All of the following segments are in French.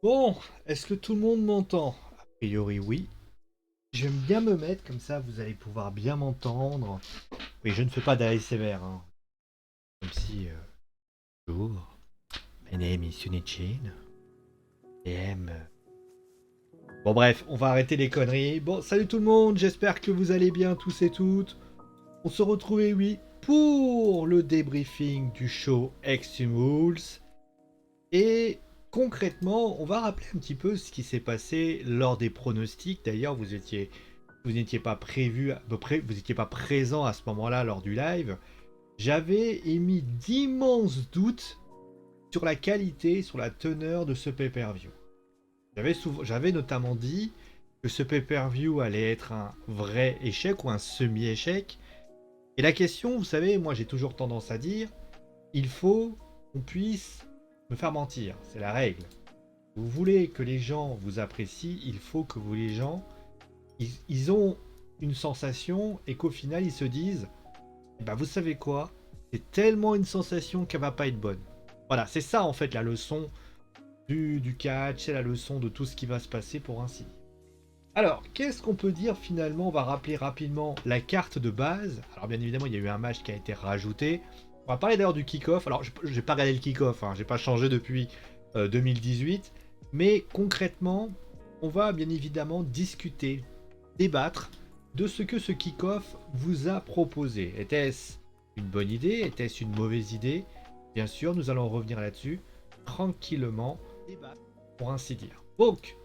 Bon, est-ce que tout le monde m'entend? A priori, oui. J'aime bien me mettre comme ça, vous allez pouvoir bien m'entendre. Oui, je ne fais pas d'ASMR, hein. Comme si. Bonjour, my name is Sunichin. Bon, bref, on va arrêter les conneries. Bon, salut tout le monde, j'espère que vous allez bien tous et toutes. On se retrouve, oui, pour le débriefing du show Extreme Rules. Et concrètement, on va rappeler un petit peu ce qui s'est passé lors des pronostics. D'ailleurs, vous n'étiez pas prévu, vous n'étiez pas présent à ce moment-là lors du live. J'avais émis d'immenses doutes sur la qualité, sur la teneur de ce pay-per-view. J'avais notamment dit que ce pay-per-view allait être un vrai échec ou un semi-échec. Et la question, vous savez, moi j'ai toujours tendance à dire, il faut qu'on puisse me faire mentir, c'est la règle. Vous voulez que les gens vous apprécient, il faut que les gens, ils ont une sensation et qu'au final ils se disent, eh ben, vous savez quoi, c'est tellement une sensation qu'elle va pas être bonne. Voilà, c'est ça en fait la leçon du catch, c'est la leçon de tout ce qui va se passer pour ainsi dire. Alors, qu'est-ce qu'on peut dire finalement? On va rappeler rapidement la carte de base. Alors bien évidemment, il y a eu un match qui a été rajouté. On va parler d'ailleurs du kick-off. Alors, je n'ai pas regardé le kick-off, hein. J'ai pas changé depuis 2018. Mais concrètement, on va bien évidemment discuter, débattre de ce que ce kick-off vous a proposé. Était-ce une bonne idée? Était-ce une mauvaise idée? Bien sûr, nous allons revenir là-dessus tranquillement, débattre pour ainsi dire. Donc,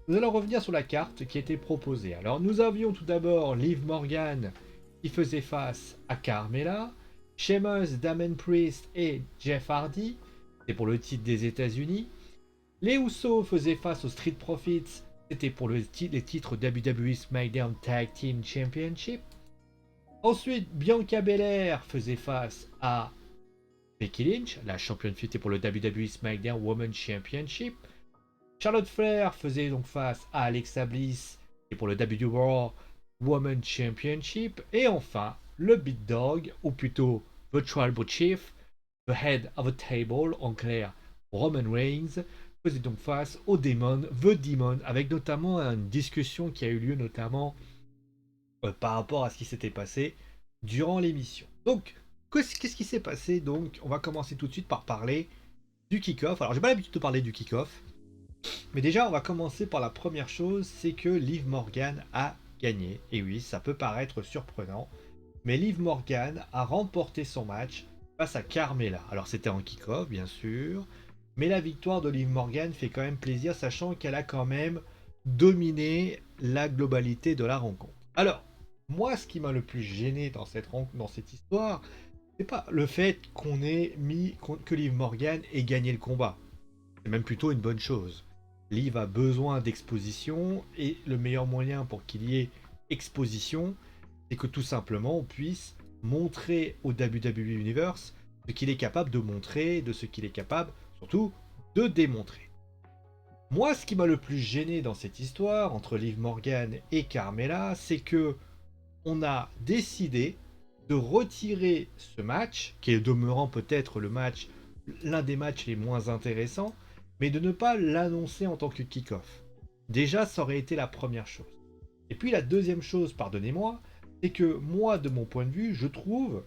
nous allons revenir sur la carte qui était proposée. Alors nous avions tout d'abord Liv Morgan qui faisait face à Carmella, Sheamus, Damon Priest et Jeff Hardy, c'est pour le titre des États-Unis. Les Usos faisaient face aux Street Profits, c'était pour les titres WWE SmackDown Tag Team Championship. Ensuite, Bianca Belair faisait face à Becky Lynch, la championne fut pour le WWE SmackDown Women's Championship. Charlotte Flair faisait donc face à Alexa Bliss et pour le WWE Raw Women's Championship. Et enfin, le Big Dog, ou plutôt The Tribal Chief, The Head of the Table, en clair Roman Reigns, faisait donc face au Demon, The Demon, avec notamment une discussion qui a eu lieu notamment par rapport à ce qui s'était passé durant l'émission. Donc, qu'est-ce qui s'est passé? Donc, on va commencer tout de suite par parler du kick-off. Alors, j'ai pas l'habitude de parler du kick-off, mais déjà, on va commencer par la première chose, c'est que Liv Morgan a gagné. Et oui, ça peut paraître surprenant, mais Liv Morgan a remporté son match face à Carmella. Alors c'était en kick-off, bien sûr, mais la victoire de Liv Morgan fait quand même plaisir, sachant qu'elle a quand même dominé la globalité de la rencontre. Alors, moi, ce qui m'a le plus gêné dans cette histoire, c'est pas le fait que Liv Morgan ait gagné le combat. C'est même plutôt une bonne chose. Liv a besoin d'exposition et le meilleur moyen pour qu'il y ait exposition, c'est que tout simplement on puisse montrer au WWE Universe ce qu'il est capable de montrer, de ce qu'il est capable surtout de démontrer. Moi, ce qui m'a le plus gêné dans cette histoire entre Liv Morgan et Carmella, c'est que on a décidé de retirer ce match, qui est demeurant peut-être l'un des matchs les moins intéressants, mais de ne pas l'annoncer en tant que kick-off. Déjà, ça aurait été la première chose. Et puis la deuxième chose, pardonnez-moi, c'est que moi, de mon point de vue, je trouve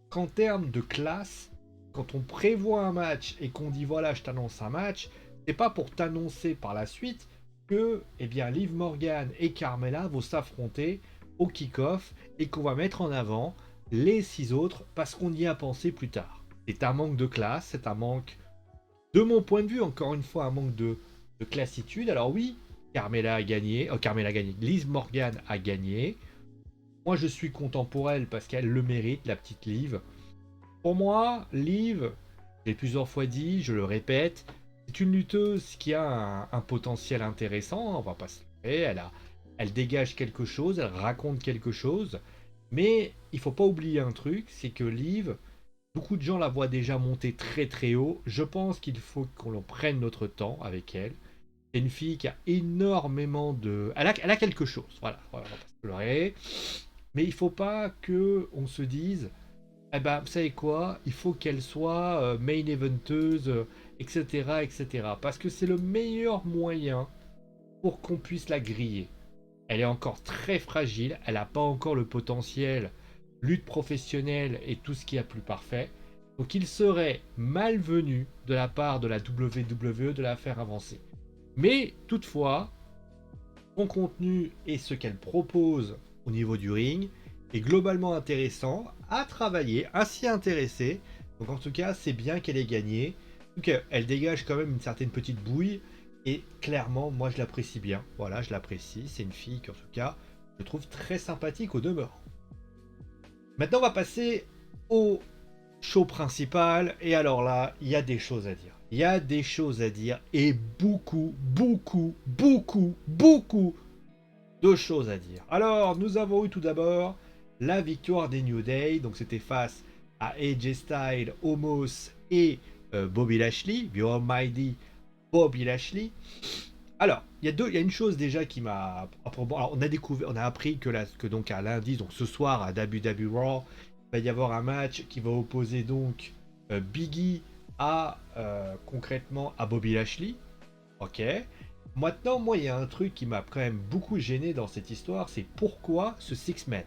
qu'en termes de classe, quand on prévoit un match et qu'on dit voilà, je t'annonce un match, c'est pas pour t'annoncer par la suite que eh bien, Liv Morgan et Carmella vont s'affronter au kick-off et qu'on va mettre en avant les 6 autres parce qu'on y a pensé plus tard. C'est un manque de classe, c'est un manque, de mon point de vue, encore une fois, un manque de classitude. Alors oui, Carmella a gagné, Liv Morgan a gagné. Moi, je suis content pour elle parce qu'elle le mérite, la petite Liv. Pour moi, Liv, j'ai plusieurs fois dit, je le répète, c'est une lutteuse qui a un potentiel intéressant, on va pas se leurrer, elle dégage quelque chose, elle raconte quelque chose, mais il faut pas oublier un truc, c'est que Liv, beaucoup de gens la voient déjà monter très très haut, je pense qu'il faut qu'on prenne notre temps avec elle. C'est une fille qui a énormément de... Elle a quelque chose, voilà, on va pas se leurrer, mais il faut pas que on se dise eh ben, vous savez quoi? Il faut qu'elle soit main eventeuse etc., etc. Parce que c'est le meilleur moyen pour qu'on puisse la griller. Elle est encore très fragile, elle n'a pas encore le potentiel lutte professionnelle et tout ce qui est plus parfait. Donc il serait malvenu de la part de la WWE de la faire avancer. Mais toutefois, son contenu et ce qu'elle propose au niveau du ring est globalement intéressant à travailler, à s'y intéresser. Donc en tout cas, c'est bien qu'elle ait gagné. Donc elle dégage quand même une certaine petite bouille. Et clairement, moi je l'apprécie bien. Voilà, je l'apprécie. C'est une fille qu'en tout cas, je trouve très sympathique au demeurant. Maintenant, on va passer au show principal. Et alors là, il y a des choses à dire. Il y a des choses à dire. Et beaucoup, beaucoup, beaucoup, beaucoup de choses à dire. Alors, nous avons eu tout d'abord la victoire des New Day. Donc, c'était face à AJ Styles, Omos et Bobby Lashley. The Almighty Bobby Lashley. Alors, il y a une chose déjà qui m'a. Alors, on a appris que donc à lundi, donc ce soir à WWE Raw, il va y avoir un match qui va opposer donc Biggie à concrètement à Bobby Lashley. Ok. Maintenant, moi, il y a un truc qui m'a quand même beaucoup gêné dans cette histoire, c'est pourquoi ce Six-Man.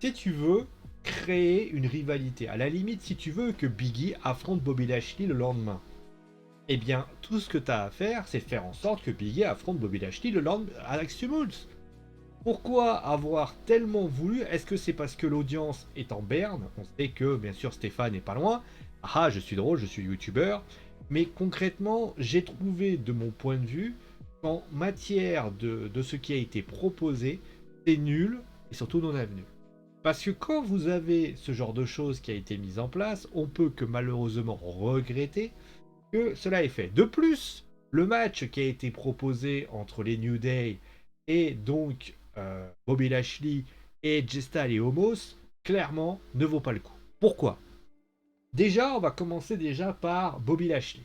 Si tu veux créer une rivalité, à la limite, si tu veux que Biggie affronte Bobby Lashley le lendemain, eh bien, tout ce que tu as à faire, c'est faire en sorte que Biggie affronte Bobby Lashley le lendemain à l'Aximulse. Pourquoi avoir tellement voulu? Est-ce que c'est parce que l'audience est en berne? On sait que, bien sûr, Stéphane n'est pas loin. Ah, je suis drôle, je suis youtubeur. Mais concrètement, j'ai trouvé, de mon point de vue, qu'en matière de ce qui a été proposé, c'est nul et surtout non avenu. Parce que quand vous avez ce genre de choses qui a été mise en place, on peut que malheureusement regretter que cela est fait. De plus, le match qui a été proposé entre les New Day et donc Bobby Lashley et Styles et Omos, clairement, ne vaut pas le coup. Pourquoi? Déjà, on va commencer déjà par Bobby Lashley.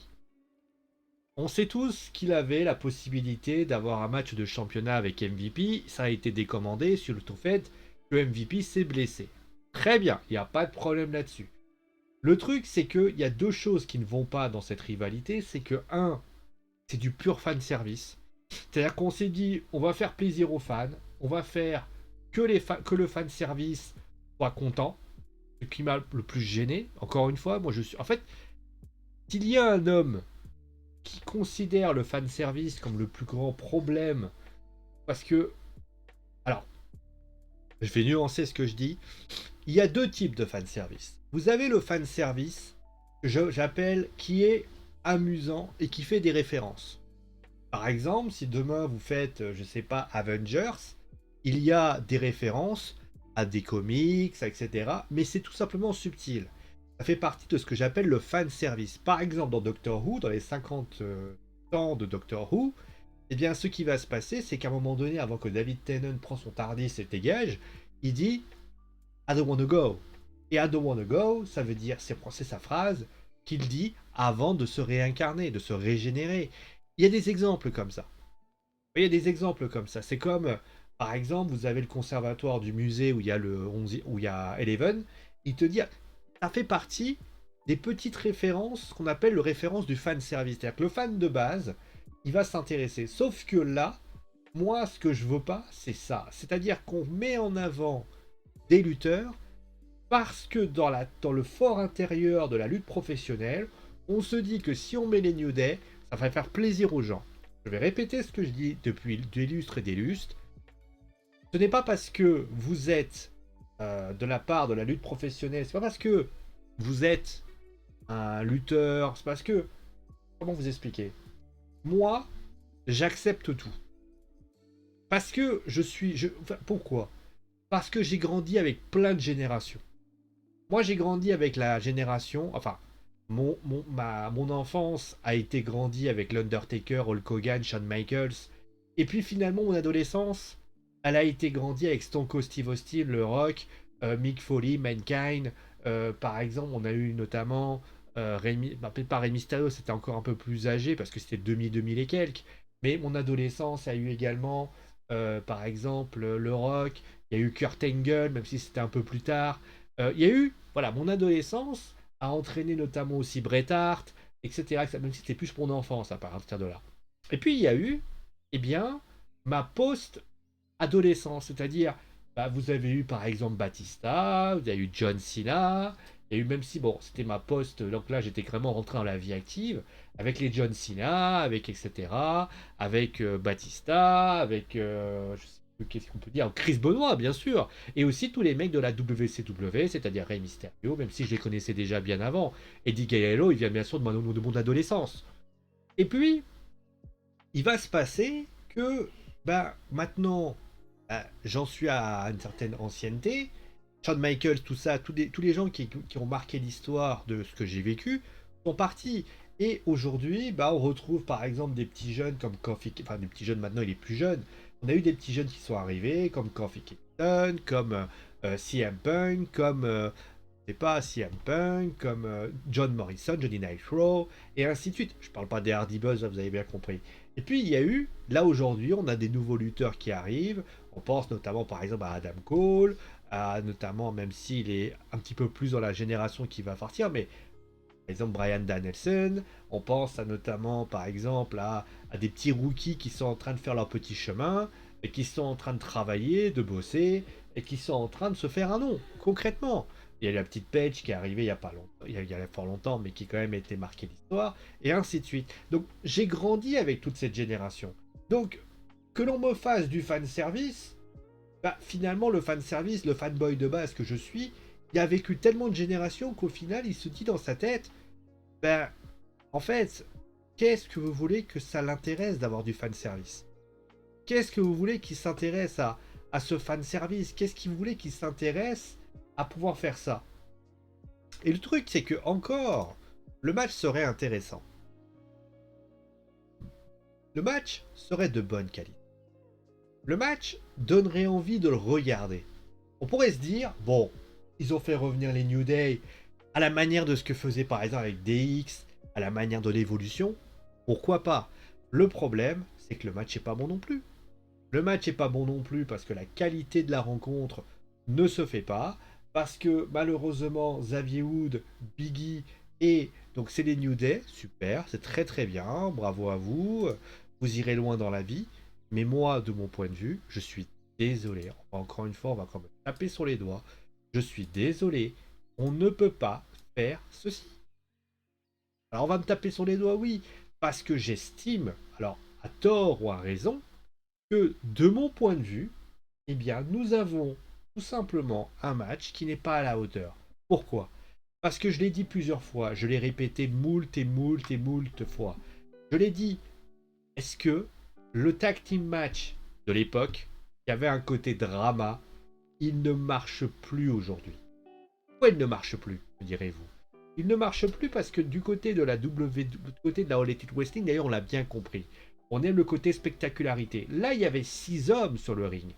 On sait tous qu'il avait la possibilité d'avoir un match de championnat avec MVP. Ça a été décommandé sur le fait que MVP s'est blessé. Très bien, il n'y a pas de problème là-dessus. Le truc, c'est qu'il y a deux choses qui ne vont pas dans cette rivalité. C'est que, un, c'est du pur fan service. C'est-à-dire qu'on s'est dit, on va faire plaisir aux fans, on va faire que le fan service soit content. Ce qui m'a le plus gêné, encore une fois, moi je suis. En fait, s'il y a un homme qui considère le fan service comme le plus grand problème, parce que. Alors, je vais nuancer ce que je dis. Il y a deux types de fan service. Vous avez le fan service que j'appelle qui est amusant et qui fait des références. Par exemple, si demain vous faites, je sais pas, Avengers, il y a des références à des comics, etc. Mais c'est tout simplement subtil. Ça fait partie de ce que j'appelle le fan service. Par exemple, dans Doctor Who, dans les 50 ans de Doctor Who, eh bien, ce qui va se passer, c'est qu'à un moment donné, avant que David Tennant prend son Tardis et dégage, il dit I don't wanna go. Et I don't wanna go, ça veut dire, c'est sa phrase qu'il dit avant de se réincarner, de se régénérer. Il y a des exemples comme ça. Il y a des exemples comme ça. C'est comme, par exemple, vous avez le conservatoire du musée où il y a le 11, où il y a Eleven. Il te dit, ça fait partie des petites références qu'on appelle le référence du fan service. C'est-à-dire que le fan de base, il va s'intéresser. Sauf que là, moi, ce que je veux pas, c'est ça. C'est-à-dire qu'on met en avant des lutteurs parce que dans le fort intérieur de la lutte professionnelle, on se dit que si on met les New Day, ça va faire plaisir aux gens. Je vais répéter ce que je dis depuis des lustres et des lustres. Ce n'est pas parce que vous êtes de la part de la lutte professionnelle, c'est pas parce que vous êtes un lutteur, c'est parce que... Comment vous expliquer? Moi, j'accepte tout. Parce que je suis... Enfin, pourquoi? Parce que j'ai grandi avec plein de générations. Moi, j'ai grandi avec la génération... Enfin, mon enfance a été grandie avec l'Undertaker, Hulk Hogan, Shawn Michaels. Et puis finalement, mon adolescence, elle a été grandie avec Stone Cold Steve Austin, Le Rock, Mick Foley, Mankind. Par exemple, on a eu notamment peut-être pas Rey Mysterio, c'était encore un peu plus âgé parce que c'était 2000 et quelques. Mais mon adolescence a eu également, par exemple, Le Rock. Il y a eu Kurt Angle, même si c'était un peu plus tard. Il y a eu, voilà, mon adolescence a entraîné notamment aussi Bret Hart, etc. Même si c'était plus pour mon enfance à partir de là. Et puis il y a eu, eh bien, ma post-adolescence, c'est-à-dire, bah, vous avez eu par exemple Batista, vous avez eu John Cena, il y a eu même si, bon, c'était ma post, donc là j'étais vraiment rentré dans la vie active, avec les John Cena, avec etc., avec Batista, avec, je sais plus qu'est-ce qu'on peut dire, Chris Benoit bien sûr, et aussi tous les mecs de la WCW, c'est-à-dire Rey Mysterio, même si je les connaissais déjà bien avant. Eddie Guerrero, il vient bien sûr de mon adolescence. Et puis, il va se passer que ben, maintenant, ben, j'en suis à une certaine ancienneté. Shawn Michaels, tout ça, tous les gens qui ont marqué l'histoire de ce que j'ai vécu sont partis. Et aujourd'hui, ben, on retrouve par exemple des petits jeunes comme Kofi, enfin des petits jeunes maintenant, il est plus jeune. On a eu des petits jeunes qui sont arrivés, comme Kofi Kingston, comme CM Punk, comme c'est pas CM Punk, comme John Morrison, Johnny Nitro, et ainsi de suite. Je parle pas des Hardy Boys, vous avez bien compris. Et puis il y a eu, là aujourd'hui, on a des nouveaux lutteurs qui arrivent. On pense notamment par exemple à Adam Cole, à notamment, même s'il est un petit peu plus dans la génération qui va partir, mais par exemple Bryan Danielson. On pense à notamment par exemple à des petits rookies qui sont en train de faire leur petit chemin, et qui sont en train de travailler, de bosser, et qui sont en train de se faire un nom, concrètement. Il y a la petite Paige qui est arrivée il y a pas longtemps, il y a fort longtemps, mais qui quand même a été marquée d'histoire, et ainsi de suite. Donc j'ai grandi avec toute cette génération. Donc que l'on me fasse du fan service, bah, finalement le fan service, le fanboy de base que je suis, il a vécu tellement de générations qu'au final il se dit dans sa tête, ben en fait, qu'est-ce que vous voulez que ça l'intéresse d'avoir du fan service? Qu'est-ce que vous voulez qu'il s'intéresse à ce fan service? Qu'est-ce que vous voulez qu'il s'intéresse à pouvoir faire ça? Et le truc, c'est que encore, le match serait intéressant. Le match serait de bonne qualité. Le match donnerait envie de le regarder. On pourrait se dire, bon, ils ont fait revenir les New Day à la manière de ce que faisait par exemple avec DX, à la manière de l'évolution. Pourquoi pas? Le problème, c'est que le match est pas bon non plus. Le match est pas bon non plus parce que la qualité de la rencontre ne se fait pas, parce que malheureusement Xavier Wood, Biggie et donc c'est les New Day, super, c'est très très bien, bravo à vous, vous irez loin dans la vie, mais moi de mon point de vue, je suis désolé, encore une fois on va quand même taper sur les doigts, je suis désolé, on ne peut pas faire ceci. Alors on va me taper sur les doigts, oui, parce que j'estime, alors à tort ou à raison, que de mon point de vue, eh bien, nous avons tout simplement un match qui n'est pas à la hauteur. Pourquoi? Parce que je l'ai dit plusieurs fois, je l'ai répété moult et moult et moult fois. Je l'ai dit, est-ce que le tag team match de l'époque, qui avait un côté drama, il ne marche plus aujourd'hui? Pourquoi il ne marche plus, me direz-vous? Il ne marche plus parce que du côté de la du côté de la All Elite Wrestling, d'ailleurs, on l'a bien compris. On aime le côté spectacularité. Là, il y avait 6 hommes sur le ring.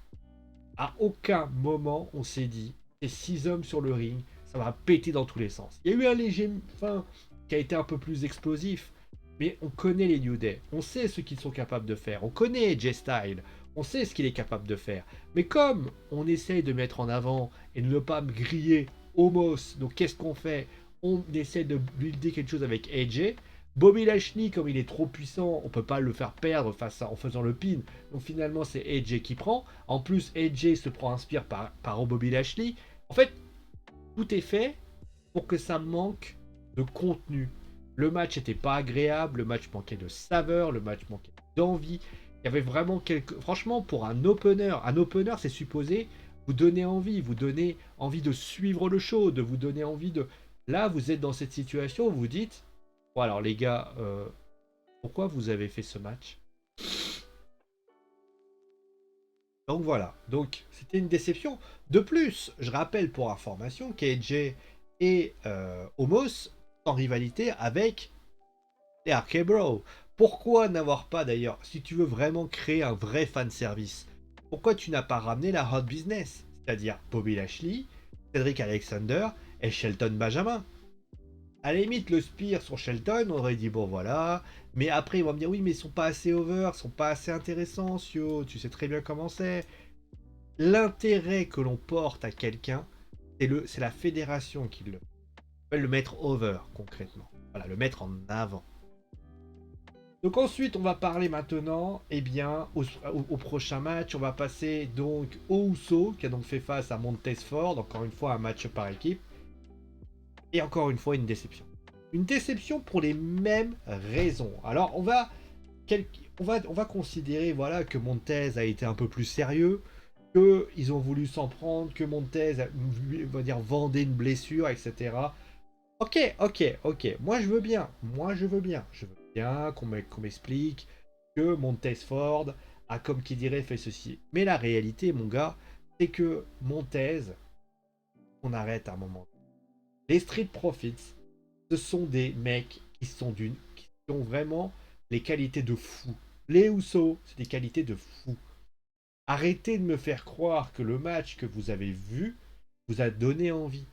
À aucun moment, on s'est dit, ces 6 hommes sur le ring, ça va péter dans tous les sens. Il y a eu un léger fin qui a été un peu plus explosif, mais on connaît les New Day, on sait ce qu'ils sont capables de faire, on connaît AJ Styles, on sait ce qu'il est capable de faire. Mais comme on essaye de mettre en avant et de ne pas me griller Homos, donc qu'est-ce qu'on fait? On essaie de builder quelque chose avec AJ. Bobby Lashley, comme il est trop puissant, on peut pas le faire perdre face à, en faisant le pin. Donc finalement, c'est AJ qui prend. En plus, AJ se prend inspire par Bobby Lashley. En fait, tout est fait pour que ça manque de contenu. Le match n'était pas agréable, le match manquait de saveur, le match manquait d'envie. Il y avait vraiment quelques... Franchement, pour un opener c'est supposé vous donner envie, vous donner envie de suivre le show, de vous donner envie de... Là, vous êtes dans cette situation, vous vous dites, bon alors les gars, pourquoi vous avez fait ce match? Donc voilà, donc c'était une déception. De plus, je rappelle pour information qu'AJ et Homos sont en rivalité avec les RK Bro. Pourquoi n'avoir pas d'ailleurs, si tu veux vraiment créer un vrai fan service, pourquoi tu n'as pas ramené la Hot Business, c'est-à-dire Bobby Lashley, Cedric Alexander et Shelton Benjamin? À la limite, le Spear sur Shelton, on aurait dit bon voilà, mais après ils vont me dire oui, mais ils sont pas assez over, ils sont pas assez intéressants, Sio, tu sais très bien comment c'est. L'intérêt que l'on porte à quelqu'un, c'est la fédération qui le. le mettre over, concrètement. Voilà, le mettre en avant. Donc ensuite, on va parler maintenant, eh bien, au prochain match. On va passer donc au Uso, qui a donc fait face à Montez-Ford. Encore une fois, un match par équipe. Et encore une fois, une déception. Une déception pour les mêmes raisons. Alors, on va considérer voilà, que Montez a été un peu plus sérieux, qu'ils ont voulu s'en prendre, que Montez va dire, vendait une blessure, etc. Ok. Moi, je veux bien. Je veux bien qu'on m'explique que Montez Ford a, comme qui dirait, fait ceci. Mais la réalité, mon gars, c'est que Montez, on arrête à un moment. Les Street Profits, ce sont des mecs qui ont vraiment les qualités de fou. Les Usos, c'est des qualités de fou. Arrêtez de me faire croire que le match que vous avez vu vous a donné envie.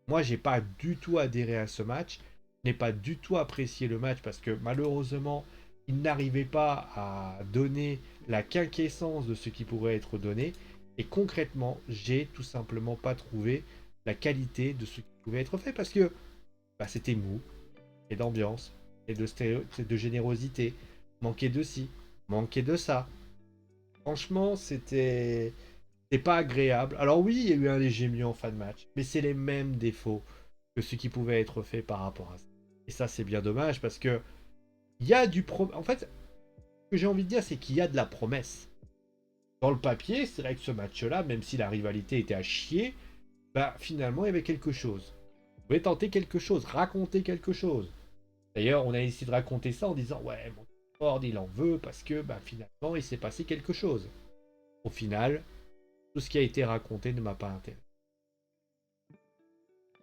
Moi, j'ai pas du tout adhéré à ce match. Je n'ai pas du tout apprécié le match parce que malheureusement, il n'arrivait pas à donner la quinquessence de ce qui pourrait être donné. Et concrètement, j'ai tout simplement pas trouvé la qualité de ce qui pouvait être fait parce que bah, c'était mou, et d'ambiance, et de générosité, manquait de ci, manquait de ça. Franchement, c'est pas agréable. Alors oui, il y a eu un léger mieux en fin de match, mais c'est les mêmes défauts que ce qui pouvait être fait par rapport à ça. Et ça, c'est bien dommage parce que il y a En fait, ce que j'ai envie de dire, c'est qu'il y a de la promesse. Dans le papier, c'est vrai que ce match-là, même si la rivalité était à chier, bah finalement, il y avait quelque chose. Vous pouvez tenter quelque chose, raconter quelque chose. D'ailleurs, on a essayé de raconter ça en disant ouais, mon Ford, il en veut parce que bah, finalement, il s'est passé quelque chose. Au final, tout ce qui a été raconté ne m'a pas intéressé.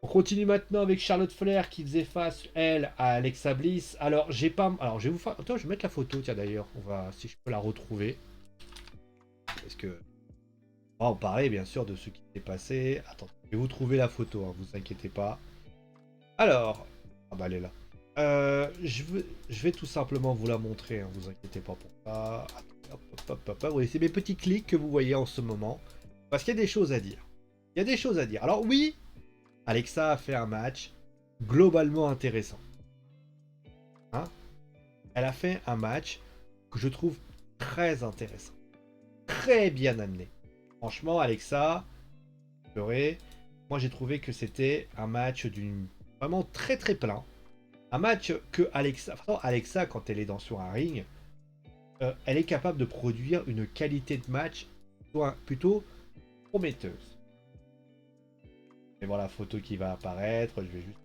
On continue maintenant avec Charlotte Flair qui faisait face, elle, à Alexa Bliss. Alors, j'ai pas. Alors, je vais vous faire. Attends, je vais mettre la photo, tiens d'ailleurs. On va. Si je peux la retrouver. Parce que. On va en parler, bien sûr, de ce qui s'est passé. Attends, je vais vous trouver la photo, hein, vous inquiétez pas. Alors. Ah bah, elle est là. Je vais tout simplement vous la montrer, hein, vous inquiétez pas pour ça. Attends, hop. Oui, c'est mes petits clics que vous voyez en ce moment. Parce qu'il y a des choses à dire. Il y a des choses à dire. Alors, oui, Alexa a fait un match globalement intéressant. Hein, elle a fait un match que je trouve très intéressant. Très bien amené. Franchement, Alexa, moi j'ai trouvé que c'était un match d'une vraiment très très plein. Un match que Alexa, quand elle est sur un ring, elle est capable de produire une qualité de match plutôt prometteuse. Et voilà la photo qui va apparaître. Je vais juste.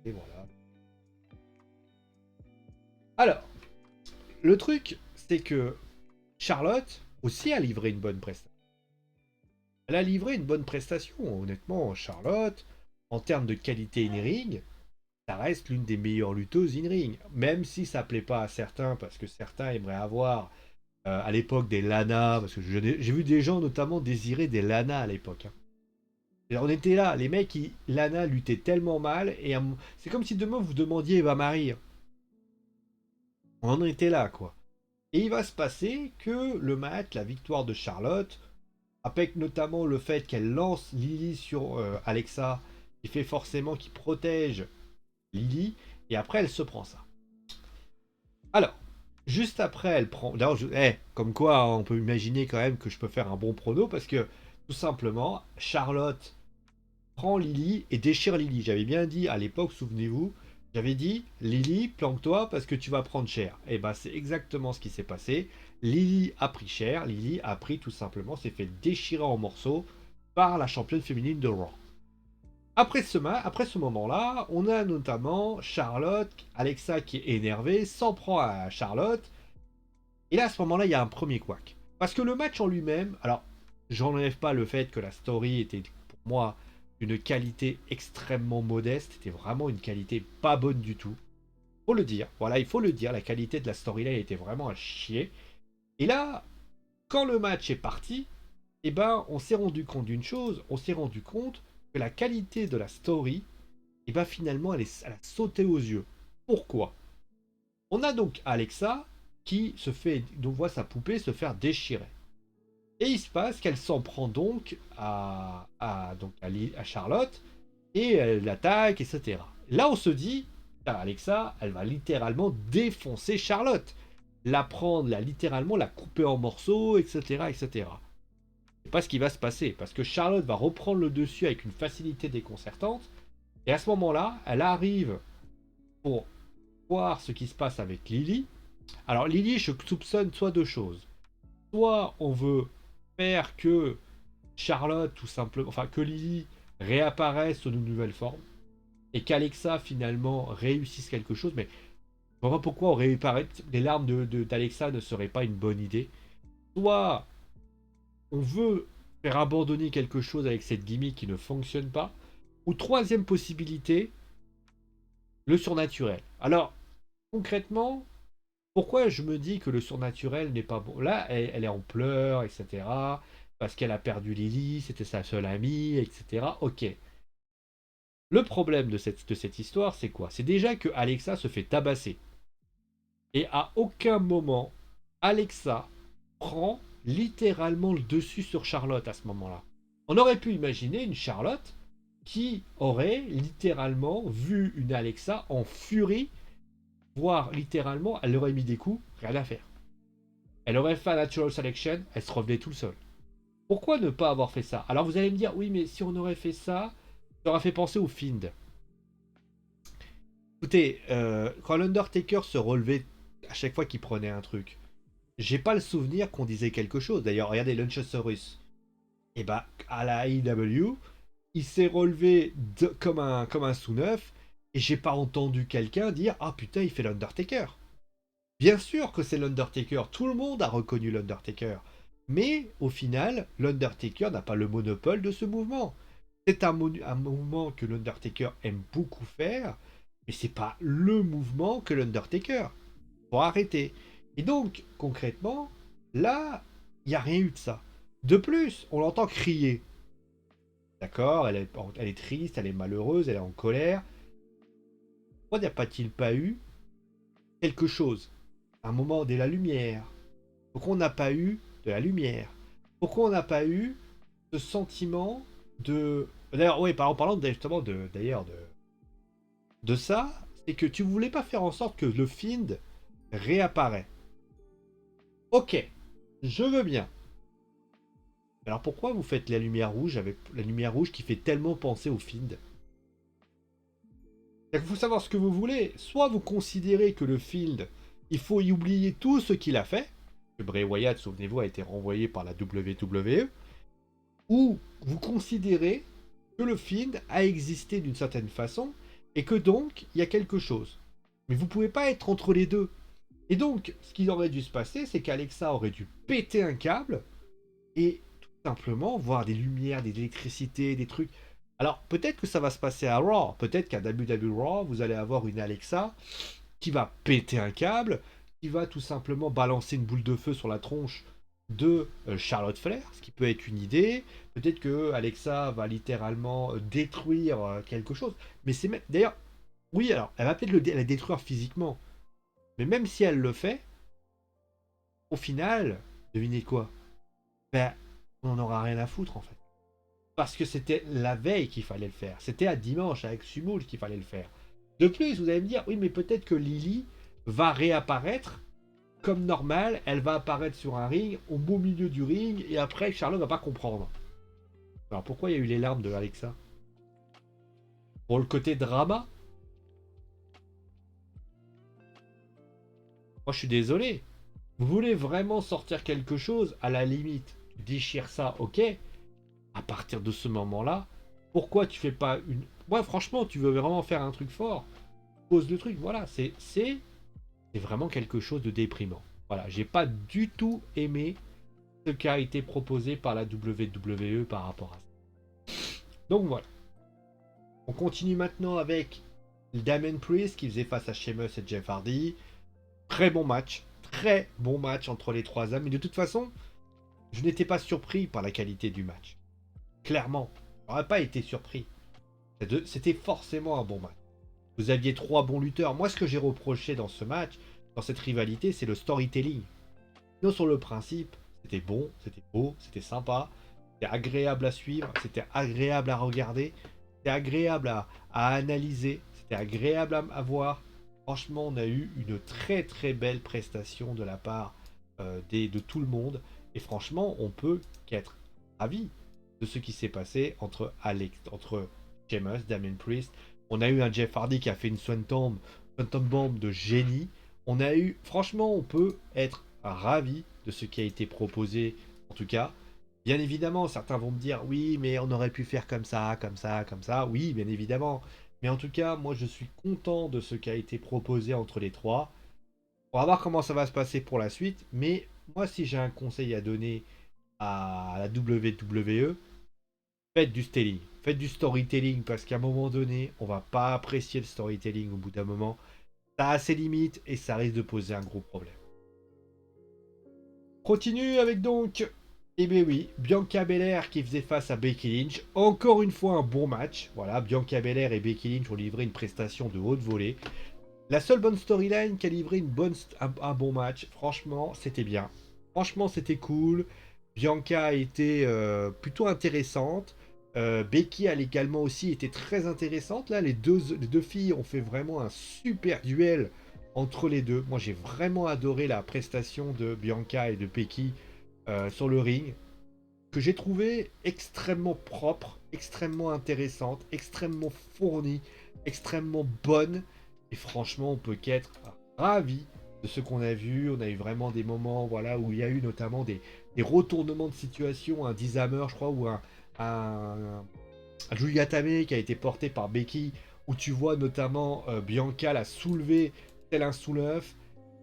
Et voilà. Alors, le truc, c'est que Charlotte aussi a livré une bonne prestation. Elle a livré une bonne prestation, honnêtement, Charlotte, en termes de qualité in-ring, ça reste l'une des meilleures lutteuses in-ring. Même si ça plaît pas à certains, parce que certains aimeraient avoir à l'époque des Lana, parce que j'ai vu des gens notamment désirer des Lana à l'époque. Hein. Et on était là, les mecs, Lana luttait tellement mal, et c'est comme si demain vous demandiez Eva Marie. On en était là, quoi. Et il va se passer que le match, la victoire de Charlotte, avec notamment le fait qu'elle lance Lily sur Alexa, qui fait forcément qu'il protège Lily, et après elle se prend ça. Alors, juste après elle prend... D'ailleurs, comme quoi on peut imaginer quand même que je peux faire un bon prono, parce que tout simplement, Charlotte prend Lily et déchire Lily. J'avais bien dit à l'époque, souvenez-vous, j'avais dit Lily, planque-toi parce que tu vas prendre cher. Et ben c'est exactement ce qui s'est passé. Lily a pris cher, Lily a pris tout simplement, s'est fait déchirer en morceaux par la championne féminine de Raw. Après ce moment-là, on a notamment Charlotte, Alexa qui est énervée, s'en prend à Charlotte. Et là, à ce moment-là, il y a un premier couac. Parce que le match en lui-même, alors, j'enlève pas le fait que la story était pour moi d'une qualité extrêmement modeste, c'était vraiment une qualité pas bonne du tout. Faut le dire, voilà, il faut le dire, la qualité de la storyline était vraiment à chier. Et là, quand le match est parti, eh ben, on s'est rendu compte d'une chose, on s'est rendu compte que la qualité de la story, eh ben, finalement, elle a sauté aux yeux. Pourquoi? On a donc Alexa qui donc voit sa poupée se faire déchirer. Et il se passe qu'elle s'en prend donc à Charlotte et elle l'attaque, etc. Là, on se dit, Alexa, elle va littéralement défoncer Charlotte. La prendre, littéralement la couper en morceaux, etc. etc. C'est pas ce qui va se passer, parce que Charlotte va reprendre le dessus avec une facilité déconcertante, et à ce moment-là, elle arrive pour voir ce qui se passe avec Lily. Alors Lily, je soupçonne soit deux choses. Soit on veut faire que Charlotte, tout simplement, enfin que Lily réapparaisse sous une nouvelle forme, et qu'Alexa finalement réussisse quelque chose, mais je vois pas pourquoi on réapparaît, les larmes d'Alexa ne seraient pas une bonne idée. Soit on veut faire abandonner quelque chose avec cette gimmick qui ne fonctionne pas, ou troisième possibilité, le surnaturel. Alors, concrètement, pourquoi je me dis que le surnaturel n'est pas bon? Là, elle est en pleurs, etc. Parce qu'elle a perdu Lily, c'était sa seule amie, etc. Ok. Le problème de cette histoire, c'est quoi? C'est déjà que Alexa se fait tabasser. Et à aucun moment, Alexa prend littéralement le dessus sur Charlotte à ce moment-là. On aurait pu imaginer une Charlotte qui aurait littéralement vu une Alexa en furie, voire littéralement, elle aurait mis des coups, rien à faire. Elle aurait fait un natural selection, elle se revenait tout seul. Pourquoi ne pas avoir fait ça? Alors vous allez me dire, oui, mais si on aurait fait ça, ça aurait fait penser au Fiend. Écoutez, quand l'Undertaker se relevait à chaque fois qu'il prenait un truc, j'ai pas le souvenir qu'on disait quelque chose. D'ailleurs, regardez Luchasaurus. Et bah, à la AEW, il s'est relevé comme un sous-neuf, et j'ai pas entendu quelqu'un dire ah putain, il fait l'Undertaker. Bien sûr que c'est l'Undertaker, tout le monde a reconnu l'Undertaker. Mais au final, l'Undertaker n'a pas le monopole de ce mouvement. C'est un mouvement que l'Undertaker aime beaucoup faire, mais c'est pas le mouvement que l'Undertaker. Faut arrêter. Et donc, concrètement, là, il n'y a rien eu de ça. De plus, on l'entend crier. D'accord, elle est triste, elle est malheureuse, elle est en colère. Pourquoi n'y a pas-t-il pas eu quelque chose? Un moment de la lumière. Pourquoi on n'a pas eu de la lumière? Pourquoi on n'a pas eu ce sentiment de... D'ailleurs, oui, en parlant justement de ça, c'est que tu voulais pas faire en sorte que le Fiend réapparaît. Ok, je veux bien. Alors pourquoi vous faites la lumière rouge avec la lumière rouge qui fait tellement penser au Fiend? Il faut savoir ce que vous voulez. Soit vous considérez que le Fiend, il faut y oublier tout ce qu'il a fait. Que Bray Wyatt, souvenez-vous, a été renvoyé par la WWE. Ou vous considérez que le Fiend a existé d'une certaine façon et que donc il y a quelque chose. Mais vous pouvez pas être entre les deux. Et donc, ce qui aurait dû se passer, c'est qu'Alexa aurait dû péter un câble et tout simplement voir des lumières, des électricités, des trucs. Alors, peut-être que ça va se passer à Raw. Peut-être qu'à WWE Raw, vous allez avoir une Alexa qui va péter un câble, qui va tout simplement balancer une boule de feu sur la tronche de Charlotte Flair, ce qui peut être une idée. Peut-être que Alexa va littéralement détruire quelque chose. Mais c'est même... D'ailleurs, oui, alors, elle va peut-être la détruire physiquement. Mais même si elle le fait, au final, devinez quoi? Ben, on n'en aura rien à foutre en fait. Parce que c'était la veille qu'il fallait le faire. C'était à dimanche avec Sumoul qu'il fallait le faire. De plus, vous allez me dire, oui, mais peut-être que Lily va réapparaître comme normal. Elle va apparaître sur un ring, au beau milieu du ring, et après, Charlotte va pas comprendre. Alors pourquoi il y a eu les larmes de Alexa? Pour le côté drama? Moi, je suis désolé. Vous voulez vraiment sortir quelque chose? À la limite, tu déchires ça, ok. À partir de ce moment-là, pourquoi tu fais pas une... Ouais, franchement, tu veux vraiment faire un truc fort, pose le truc, voilà, c'est vraiment quelque chose de déprimant. Voilà, j'ai pas du tout aimé ce qui a été proposé par la WWE par rapport à ça. Donc voilà. On continue maintenant avec Damien Priest qui faisait face à Sheamus et Jeff Hardy. Très bon match entre les trois hommes. Mais de toute façon, je n'étais pas surpris par la qualité du match. Clairement, j'aurais pas été surpris. C'était forcément un bon match. Vous aviez trois bons lutteurs. Moi, ce que j'ai reproché dans ce match, dans cette rivalité, c'est le storytelling. Non, sur le principe, c'était bon, c'était beau, c'était sympa, c'était agréable à suivre, c'était agréable à regarder. C'était agréable à analyser, c'était agréable à voir. Franchement, on a eu une très très belle prestation de la part de tout le monde. Et franchement, on peut qu'être ravi de ce qui s'est passé entre Sheamus, Damien Priest. On a eu un Jeff Hardy qui a fait une Swanton Bomb de génie. On a eu, franchement, on peut être ravi de ce qui a été proposé, en tout cas. Bien évidemment, certains vont me dire oui, mais on aurait pu faire comme ça, comme ça, comme ça. Oui, bien évidemment. Mais en tout cas, moi, je suis content de ce qui a été proposé entre les trois. On va voir comment ça va se passer pour la suite. Mais moi, si j'ai un conseil à donner à la WWE, faites du storytelling. Faites du storytelling parce qu'à un moment donné, on va pas apprécier le storytelling au bout d'un moment. Ça a ses limites et ça risque de poser un gros problème. Continue avec donc, eh bien oui, Bianca Belair qui faisait face à Becky Lynch. Encore une fois un bon match. Voilà, Bianca Belair et Becky Lynch ont livré une prestation de haute volée. La seule bonne storyline qui a livré un bon match, franchement, c'était bien. Franchement, c'était cool. Bianca a été plutôt intéressante. Becky a également aussi été très intéressante. Là, les deux filles ont fait vraiment un super duel entre les deux. Moi, j'ai vraiment adoré la prestation de Bianca et de Becky sur le ring, que j'ai trouvé extrêmement propre, extrêmement intéressante, extrêmement fournie, extrêmement bonne. Et franchement, on peut qu'être ravi de ce qu'on a vu. On a eu vraiment des moments, voilà, où il y a eu notamment des retournements de situation, un Dishammer, je crois, ou un Julia Tame qui a été porté par Becky, où tu vois notamment Bianca la soulever tel un sous-neuf.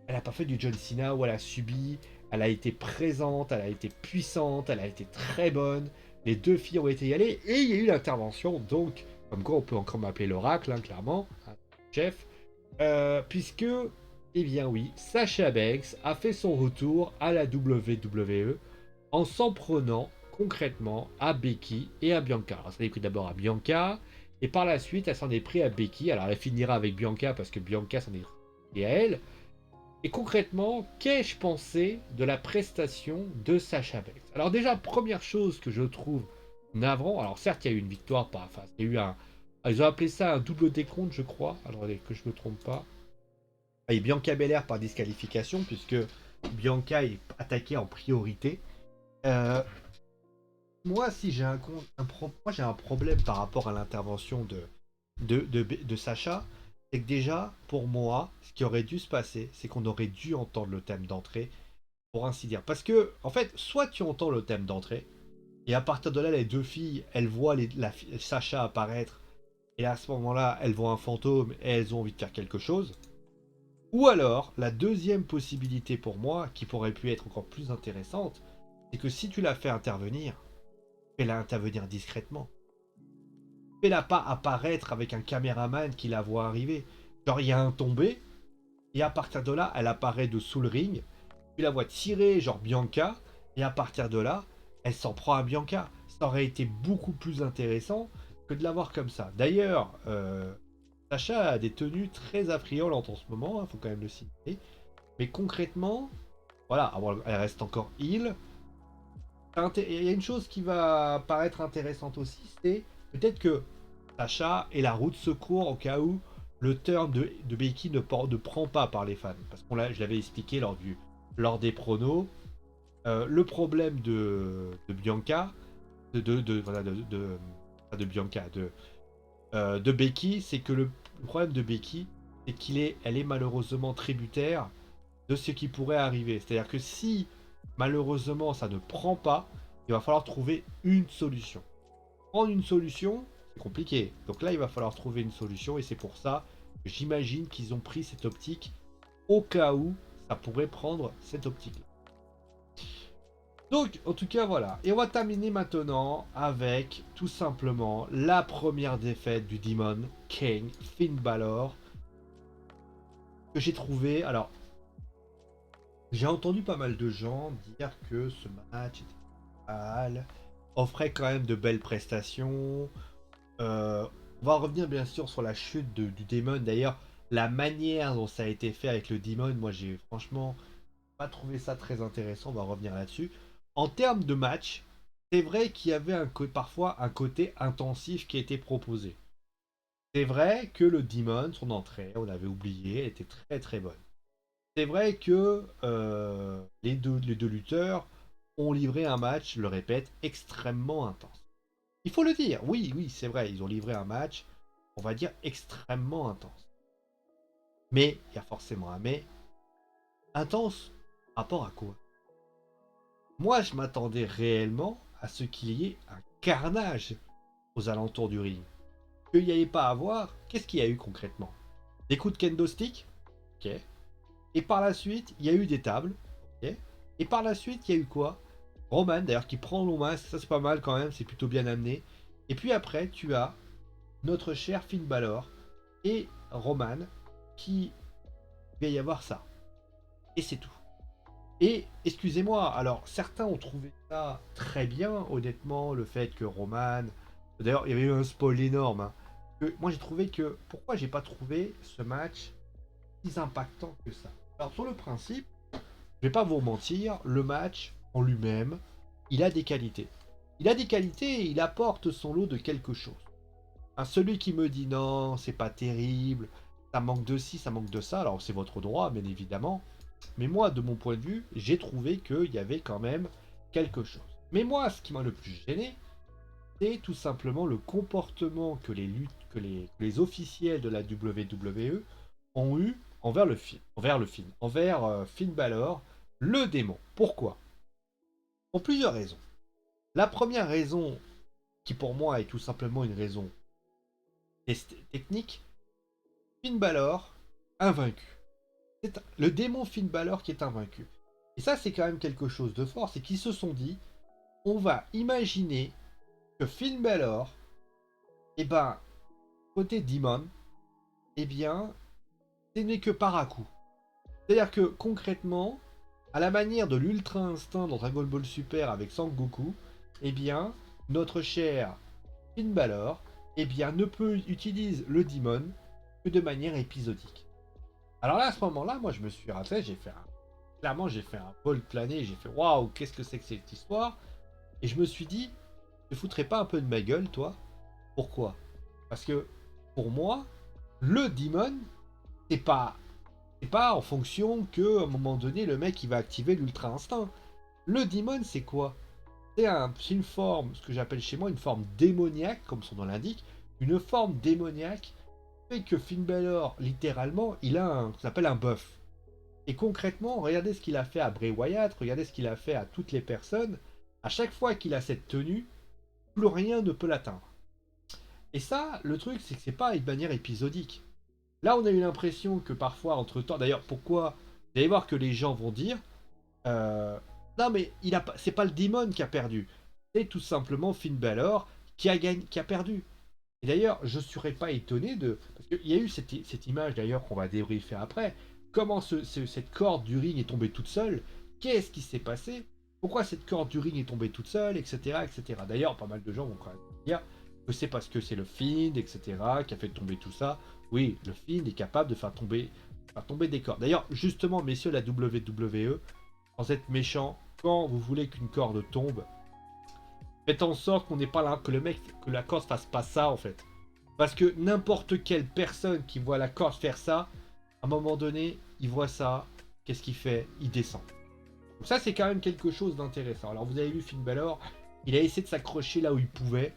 Elle n'a pas fait du John Cena où elle a subi. Elle a été présente, elle a été puissante, elle a été très bonne. Les deux filles ont été y allées et il y a eu l'intervention. Donc, comme quoi on peut encore m'appeler l'oracle, hein, clairement, hein, chef. Puisque, eh bien oui, Sasha Banks a fait son retour à la WWE en s'en prenant concrètement à Becky et à Bianca. Alors, ça s'en est pris d'abord à Bianca et par la suite, elle s'en est pris à Becky. Alors, elle finira avec Bianca parce que Bianca s'en est pris à elle. Et concrètement, qu'ai-je pensé de la prestation de Sasha Banks? Alors déjà, première chose que je trouve navrant, alors certes, il y a eu une victoire, enfin, il y a eu un... Ils ont appelé ça un double décompte, je crois. Alors, que je ne me trompe pas. Et Bianca Belair par disqualification, puisque Bianca est attaquée en priorité. Euh, moi, si j'ai moi, j'ai un problème par rapport à l'intervention de Sacha, c'est que déjà, pour moi, ce qui aurait dû se passer, c'est qu'on aurait dû entendre le thème d'entrée, pour ainsi dire. Parce que, en fait, soit tu entends le thème d'entrée, et à partir de là, les deux filles, elles voient Sacha apparaître, et à ce moment-là, elles voient un fantôme, et elles ont envie de faire quelque chose. Ou alors, la deuxième possibilité pour moi, qui pourrait pu être encore plus intéressante, c'est que si tu la fais intervenir, fais-la intervenir discrètement. Fais-la pas apparaître avec un caméraman qui la voit arriver. Genre, il y a un tombé, et à partir de là, elle apparaît de sous le ring. Tu la vois tirer, genre Bianca, et à partir de là, elle s'en prend à Bianca. Ça aurait été beaucoup plus intéressant que de la voir comme ça. D'ailleurs, Sacha a des tenues très affriolantes en ce moment, il faut quand même le signaler. Mais concrètement, voilà, elle reste encore heal. Il y a une chose qui va paraître intéressante aussi, c'est peut-être que Sacha et la roue de secours au cas où le turn de Becky ne prend pas par les fans. Parce que je l'avais expliqué lors des pronos. Le problème de Bianca, voilà, pas de Bianca, de Becky, c'est que le problème de Becky, c'est elle est malheureusement tributaire de ce qui pourrait arriver. C'est-à-dire que si malheureusement ça ne prend pas, il va falloir trouver une solution. Prendre une solution, c'est compliqué. Donc là, il va falloir trouver une solution et c'est pour ça que j'imagine qu'ils ont pris cette optique au cas où ça pourrait prendre cette optique-là. Donc, en tout cas, voilà. Et on va terminer maintenant avec tout simplement la première défaite du Demon King, Finn Balor, que j'ai trouvé. Alors, j'ai entendu pas mal de gens dire que ce match était mal, offrait quand même de belles prestations. On va revenir bien sûr sur la chute du Demon. D'ailleurs, la manière dont ça a été fait avec le Demon, moi j'ai franchement pas trouvé ça très intéressant. On va revenir là-dessus. En termes de match, c'est vrai qu'il y avait parfois un côté intensif qui était proposé. C'est vrai que le Demon, son entrée, on avait oublié, était très très bonne. C'est vrai que les deux lutteurs ont livré un match, je le répète, extrêmement intense. Il faut le dire, oui, oui, c'est vrai, ils ont livré un match, on va dire, extrêmement intense. Mais, il y a forcément un mais, intense, par rapport à quoi? Moi, je m'attendais réellement à ce qu'il y ait un carnage aux alentours du ring. Qu'il n'y avait pas à voir, qu'est-ce qu'il y a eu concrètement? Des coups de kendo stick, ok. Et par la suite, il y a eu des tables, ok. Et par la suite, il y a eu quoi? Roman, d'ailleurs, qui prend l'eau main, ça c'est pas mal quand même, c'est plutôt bien amené. Et puis après, tu as notre cher Finn Balor et Roman qui va y avoir ça. Et c'est tout. Et excusez-moi, alors certains ont trouvé ça très bien, honnêtement, le fait que Roman. D'ailleurs, il y avait eu un spoil énorme, hein. Moi j'ai trouvé que. Pourquoi j'ai pas trouvé ce match si impactant que ça? Alors sur le principe, je vais pas vous mentir, le match en lui-même, il a des qualités. Il a des qualités et il apporte son lot de quelque chose. Hein, celui qui me dit non, c'est pas terrible, ça manque de ci, ça manque de ça, alors c'est votre droit, bien évidemment. Mais moi, de mon point de vue, j'ai trouvé qu'il y avait quand même quelque chose. Mais moi, ce qui m'a le plus gêné, c'est tout simplement le comportement que les officiels de la WWE ont eu envers Finn Balor, le démon. Pourquoi? Pour plusieurs raisons. La première raison, qui pour moi est tout simplement une raison technique, Finn Balor invaincu. C'est le démon Finn Balor qui est invaincu. Et ça, c'est quand même quelque chose de fort, c'est qu'ils se sont dit, on va imaginer que Finn Balor, eh ben, côté Demon, eh bien, ce n'est que par à coup. C'est-à-dire que concrètement, à la manière de l'Ultra Instinct dans Dragon Ball Super avec Sangoku, eh bien, notre cher Finn Balor, eh bien, ne peut utiliser le Demon que de manière épisodique. Alors là, à ce moment-là, moi, je me suis raté, clairement, j'ai fait un vol plané, j'ai fait waouh, qu'est-ce que c'est que cette histoire? Et je me suis dit, ne foutrais pas un peu de ma gueule, toi? Pourquoi? Parce que pour moi, le Demon, c'est pas, c'est pas en fonction que à un moment donné, le mec il va activer l'Ultra Instinct. Le Demon, c'est quoi? C'est une forme, ce que j'appelle chez moi une forme démoniaque, comme son nom l'indique, une forme démoniaque fait que Finn Balor, littéralement, il a ce qu'on appelle un buff. Et concrètement, regardez ce qu'il a fait à Bray Wyatt, regardez ce qu'il a fait à toutes les personnes. À chaque fois qu'il a cette tenue, plus rien ne peut l'atteindre. Et ça, le truc, c'est que c'est pas une manière épisodique. Là, on a eu l'impression que parfois, entre-temps, d'ailleurs, pourquoi vous allez voir que les gens vont dire euh, non, mais c'est pas le Demon qui a perdu, c'est tout simplement Finn Balor qui a perdu. Et d'ailleurs, je ne serais pas étonné de. Parce qu'il y a eu cette image d'ailleurs qu'on va débriefer après. Comment cette corde du ring est tombée toute seule? Qu'est-ce qui s'est passé? Pourquoi cette corde du ring est tombée toute seule? Etc. etc. D'ailleurs, pas mal de gens vont quand même dire que c'est parce que c'est le Fiend, etc., qui a fait tomber tout ça. Oui, le Fiend est capable de faire tomber des cordes. D'ailleurs, justement, messieurs la WWE, sans être méchant, quand vous voulez qu'une corde tombe, faites en sorte qu'on n'ait pas là, que la corde fasse pas ça en fait. Parce que n'importe quelle personne qui voit la corde faire ça, à un moment donné, il voit ça, qu'est-ce qu'il fait? Il descend. Donc ça, c'est quand même quelque chose d'intéressant. Alors vous avez vu Finn Balor, il a essayé de s'accrocher là où il pouvait,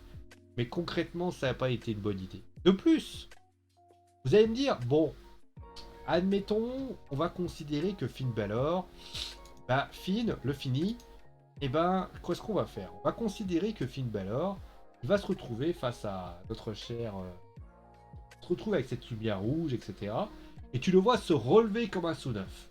mais concrètement, ça n'a pas été une bonne idée. De plus, vous allez me dire, bon, admettons, on va considérer que Finn Balor, bah Finn, le fini, et ben, qu'est-ce qu'on va faire? On va considérer que Finn Balor, il va se retrouver face à notre cher. Se retrouve avec cette lumière rouge, etc. Et tu le vois se relever comme un sous-neuf.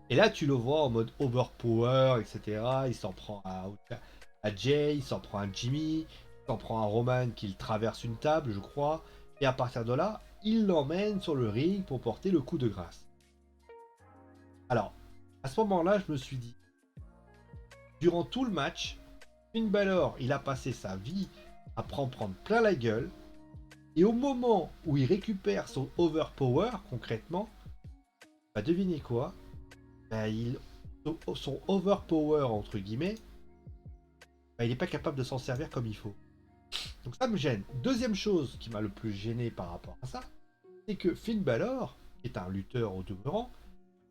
Et là, tu le vois en mode overpower, etc. Il s'en prend à Jay, il s'en prend à Jimmy, il s'en prend à Roman qui traverse une table, je crois. Et à partir de là, il l'emmène sur le ring pour porter le coup de grâce. Alors, à ce moment-là, je me suis dit, durant tout le match, Finn Balor, il a passé sa vie à prendre plein la gueule. Et au moment où il récupère son overpower, concrètement, bah devinez quoi? Bah, son overpower, entre guillemets, bah, il n'est pas capable de s'en servir comme il faut. Donc ça me gêne. Deuxième chose qui m'a le plus gêné par rapport à ça, c'est que Finn Balor, qui est un lutteur au demeurant,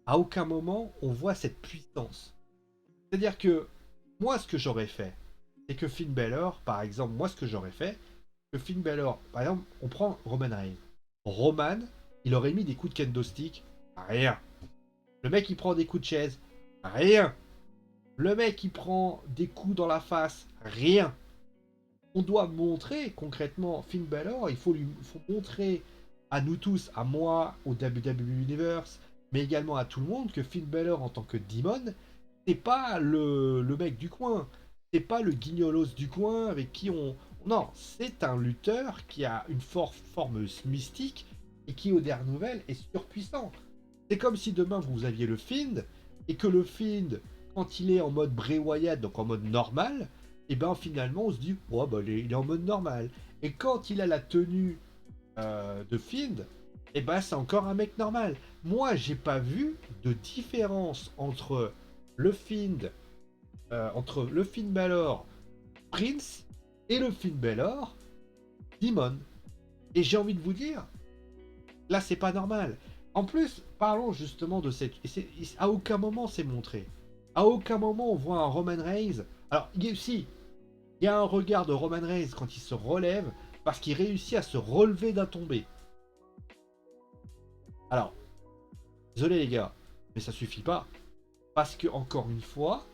à aucun moment on voit cette puissance. C'est-à-dire que moi, ce que j'aurais fait, c'est que Finn Balor, par exemple, moi, ce que j'aurais fait, que Finn Balor, par exemple, on prend Roman Reigns. Roman, il aurait mis des coups de kendo stick, rien. Le mec, il prend des coups de chaise, rien. Le mec, il prend des coups dans la face, rien. On doit montrer concrètement Finn Balor, il faut montrer à nous tous, à moi, au WWE Universe, mais également à tout le monde, que Finn Balor en tant que Demon, c'est pas le mec du coin, c'est pas le guignolos du coin avec qui on... Non, c'est un lutteur qui a une forme mystique et qui, aux dernières nouvelles, est surpuissant. C'est comme si demain vous aviez le Fiend, et que le Fiend, quand il est en mode Bray Wyatt, donc en mode normal, et ben finalement on se dit, oh, bah, il est en mode normal. Et quand il a la tenue de Fiend, et ben c'est encore un mec normal. Moi, j'ai pas vu de différence entre le Fiend, entre le Finn Balor Prince et le Finn Balor Demon. Et j'ai envie de vous dire, là c'est pas normal. En plus, parlons justement de cette... À aucun moment c'est montré. À aucun moment on voit un Roman Reigns. Alors, si, il y a un regard de Roman Reigns quand il se relève, parce qu'il réussit à se relever d'un tombé. Alors, désolé les gars, mais ça suffit pas. Parce que, encore une fois,